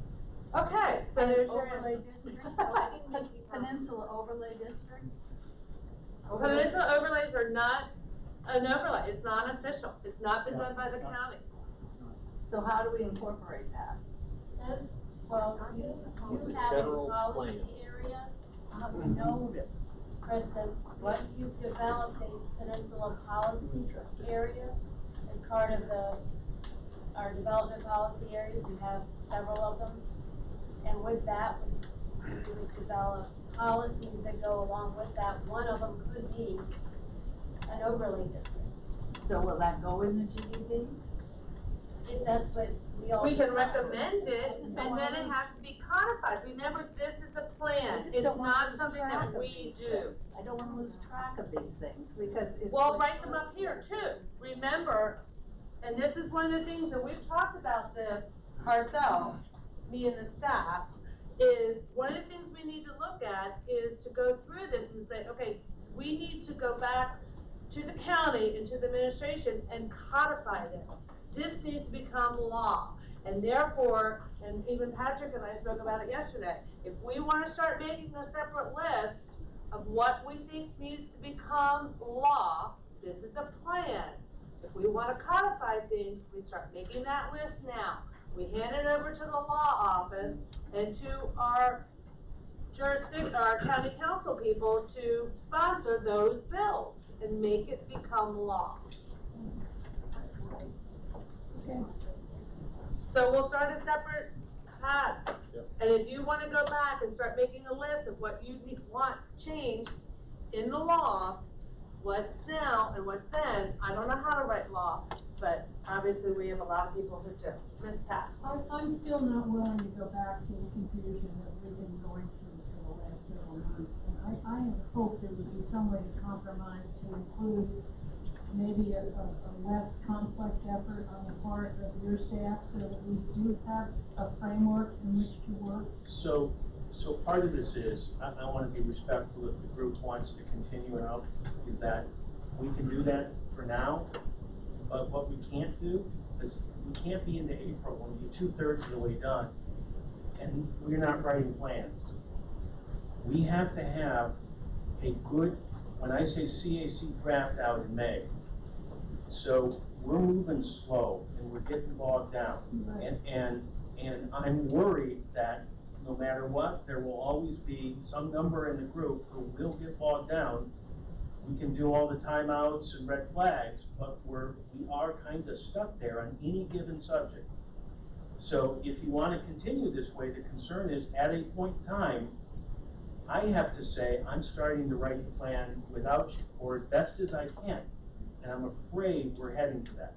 Speaker 1: Okay, so there's your
Speaker 5: Overlay districts, Peninsula overlay districts.
Speaker 1: Peninsula overlays are not an overlay, it's not official, it's not been done by the county.
Speaker 5: So how do we incorporate that?
Speaker 9: As, well, you have a
Speaker 13: general
Speaker 9: policy
Speaker 13: plan.
Speaker 9: area,
Speaker 5: We know that,
Speaker 9: for instance, what you've developed a peninsula policy area as part of our development policy areas, we have several of them. And with that, we would develop policies that go along with that. One of them could be an overlay district,
Speaker 5: so will that go in the GDP?
Speaker 9: if that's what we all.
Speaker 1: We can
Speaker 9: decide.
Speaker 1: recommend it,
Speaker 5: I just
Speaker 1: and
Speaker 5: don't
Speaker 1: then
Speaker 5: wanna
Speaker 1: it
Speaker 5: lose-
Speaker 1: has to be codified. Remember, this is a plan,
Speaker 5: I just
Speaker 1: it's
Speaker 5: don't wanna
Speaker 1: not
Speaker 5: lose
Speaker 1: something
Speaker 5: track
Speaker 1: that
Speaker 5: of
Speaker 1: we
Speaker 5: these
Speaker 1: do.
Speaker 5: things. I don't wanna lose track of these things, because it's.
Speaker 1: Well, write them up here too. Remember, and this is one of the things that we've talked about this ourselves, me and the staff, is one of the things we need to look at is to go through this and say, okay, we need to go back to the county and to the administration and codify this. This needs to become law. And therefore, and even Patrick and I spoke about it yesterday, if we want to start making a separate list of what we think needs to become law, this is a plan. If we want to codify things, we start making that list now. We hand it over to the law office and to our our county council people to sponsor those bills and make it become law.
Speaker 3: Okay.
Speaker 1: So we'll start a separate tab.
Speaker 2: Yep.
Speaker 1: And if you wanna go back and start making a list of what you want changed in the law, what's now and what's then, I don't know how to write law, but obviously we have a lot of people who do. Miss Pat?
Speaker 3: I'm still not willing to go back to the confusion that we've been going through for the last several months. And I had hoped there would be some way to compromise to include maybe a less complex effort on the part of your staff so that we do have a framework in which to work.
Speaker 2: So part of this is, I want to be respectful if the group wants to continue it out, is that we can do that for now, but what we can't do is, we can't be into April when we're 2/3 of the way done, and we're not writing plans. We have to have a good, when I say CAC draft out in May, so we're moving slow and we're getting bogged down.
Speaker 3: Right.
Speaker 2: And I'm worried that no matter what, there will always be some number in the group who will get bogged down. We can do all the timeouts and red flags, but we are kind of stuck there on any given subject. So if you want to continue this way, the concern is at a point in time, I have to say, I'm starting to write the plan without you, or as best as I can. And I'm afraid we're heading to that.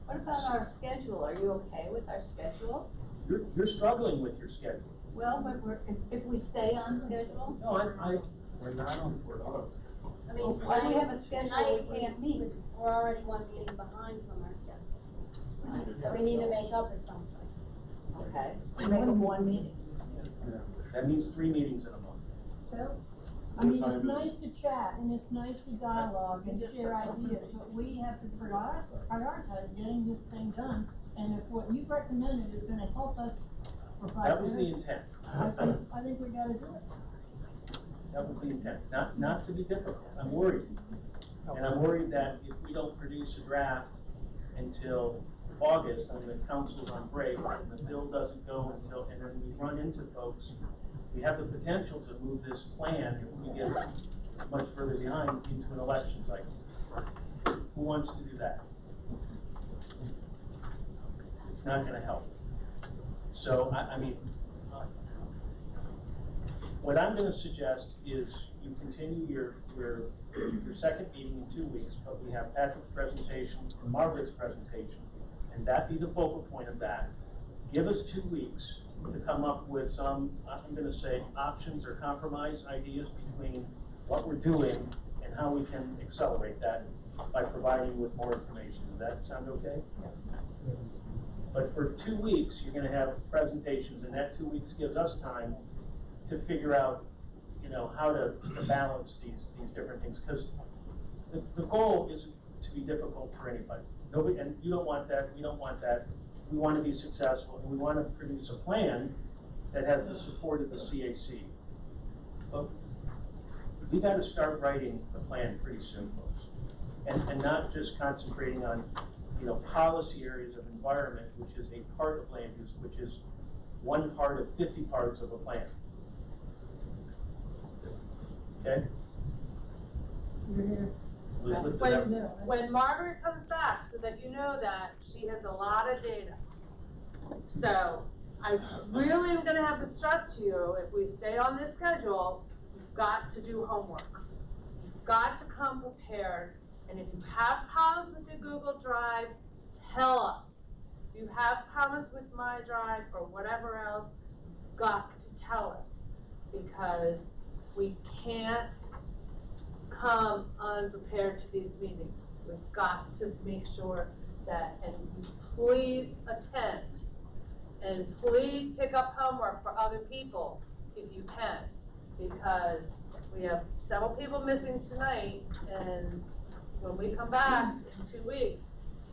Speaker 5: What about our schedule? Are you okay with our schedule?
Speaker 2: You're struggling with your schedule.
Speaker 5: Well, but if we stay on schedule,
Speaker 2: No,
Speaker 6: We're not on schedule.
Speaker 9: I mean,
Speaker 5: why do we have a
Speaker 9: tonight
Speaker 5: schedule we can't meet?
Speaker 9: we're already one meeting behind from our schedule. So we need to make up at some point.
Speaker 5: Okay, we make them one meeting.
Speaker 2: that means 3 meetings in a month.
Speaker 3: So, I mean, it's nice to chat and it's nice to dialogue and
Speaker 5: Just
Speaker 3: share
Speaker 5: a-
Speaker 3: ideas, but we have to prioritize getting this thing done. And if what you've recommended is gonna help us for 5
Speaker 2: That was the
Speaker 3: minutes,
Speaker 2: intent.
Speaker 3: I think we gotta do it.
Speaker 2: That was the intent, not to be difficult. I'm worried. And I'm worried that if we don't produce a draft until August, when the council's on break, and the bill doesn't go until, and then we run into folks, we have the potential to move this plan, if we get much further behind, into an election cycle. Who wants to do that? It's not gonna help. So, I mean, what I'm gonna suggest is you continue your second meeting in 2 weeks, but we have Patrick's presentation and Margaret's presentation, and that be the focal point of that. Give us 2 weeks to come up with some, I'm gonna say, options or compromise ideas between what we're doing and how we can accelerate that by providing you with more information. Does that sound okay? But for 2 weeks, you're gonna have presentations, and that 2 weeks gives us time to figure out, how to balance these different things, because the goal isn't to be difficult for anybody. Nobody, and you don't want that, we don't want that. We want to be successful, and we want to produce a plan that has the support of the CAC. But we got to start writing the plan pretty soon, folks. and not just concentrating on, policy areas of environment, which is a part of land use, which is one part of 50 parts of a plan. Okay?
Speaker 3: You're here.
Speaker 2: Elizabeth, does
Speaker 1: When,
Speaker 2: that-
Speaker 1: when Margaret comes back, so that you know that, she has a lot of data. So, I really am gonna have to stress to you, if we stay on this schedule, you've got to do homework. You've got to come prepared, and if you have problems with your Google Drive, tell us. If you have problems with my drive or whatever else, you've got to tell us, because we can't come unprepared to these meetings. We've got to make sure that, and please attend, and please pick up homework for other people if you can, because we have several people missing tonight, and when we come back in 2 weeks,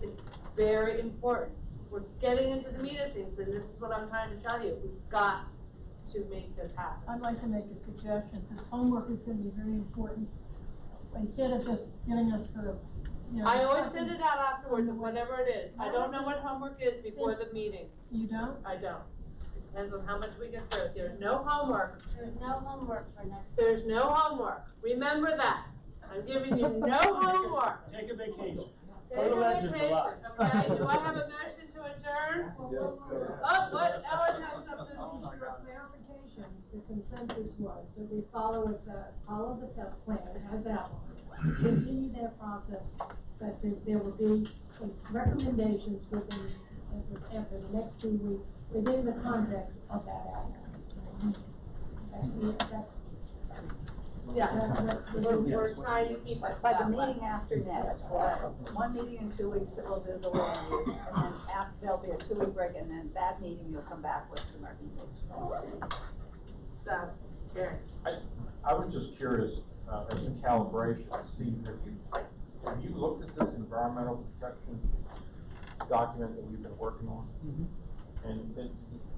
Speaker 1: it's very important. We're getting into the meat of things, and this is what I'm trying to tell you. We've got to make this happen.
Speaker 3: I'd like to make a suggestion, since homework is gonna be very important, instead of just giving us sort of,
Speaker 1: I always
Speaker 3: stuff
Speaker 1: send
Speaker 3: in-
Speaker 1: it out afterwards of whatever it is. I don't know what homework is before the meeting.
Speaker 3: You don't?
Speaker 1: I don't. It depends on how much we get through. There's no homework.
Speaker 9: There's no homework for next.
Speaker 1: There's no homework. Remember that. I'm giving you no homework.
Speaker 2: Take a vacation.
Speaker 1: Take
Speaker 2: Go to
Speaker 1: a
Speaker 2: Legends
Speaker 1: vacation,
Speaker 2: a lot.
Speaker 1: okay? Do I have a motion to adjourn? Oh, what? Ellen has something.
Speaker 3: For clarification, the consensus was that we follow the plan as outlined, continue that process, that there will be some recommendations within, after the next 2 weeks, within the context of that outline.
Speaker 1: Yeah, we're trying to keep it
Speaker 5: By the
Speaker 1: that way.
Speaker 5: meeting after next, one meeting in 2 weeks, it will do the land use, and then after, there'll be a 2-week break, and then that meeting, you'll come back with some recommendations.
Speaker 1: So, Jerry.
Speaker 7: I was just curious, as a calibration, Steve, have you looked at this environmental protection document that we've been working on? And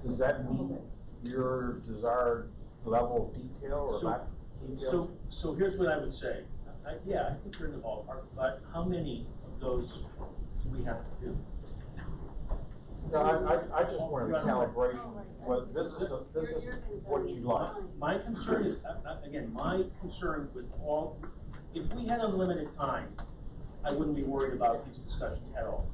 Speaker 7: does that meet your desired level of detail or
Speaker 2: So-
Speaker 7: lack of detail?
Speaker 2: So here's what I would say. Yeah, I think you're in the ballpark, but how many of those do we have to do?
Speaker 7: No, I just wanted a calibration, but this is what you like.
Speaker 2: My concern is, again, my concern with all, if we had unlimited time, I wouldn't be worried about these discussions at all.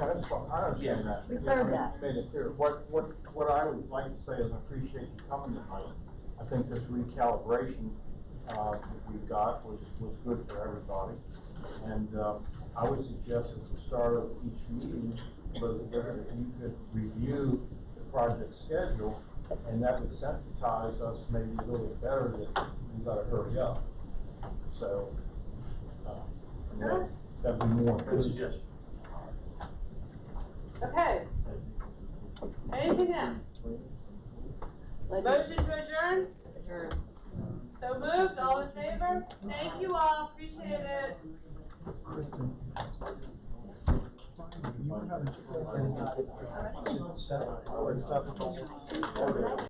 Speaker 7: No, that's fine, I understand that.
Speaker 5: We've
Speaker 7: You know,
Speaker 5: heard that.
Speaker 7: Made it clear. What I would like to say is I appreciate you coming tonight. I think this recalibration, that we've got was good for everybody. And, I would suggest at the start of each meeting, Elizabeth, if you could review the project schedule, and that would sensitize us maybe a little bit better that we gotta hurry up. So, that'd be more.
Speaker 2: Good suggestion.
Speaker 1: Okay. Anything else? Motion to adjourn?
Speaker 4: Adjourn.
Speaker 1: So moved, all in favor? Thank you all, appreciate it.
Speaker 6: Kristen. You were having trouble getting out of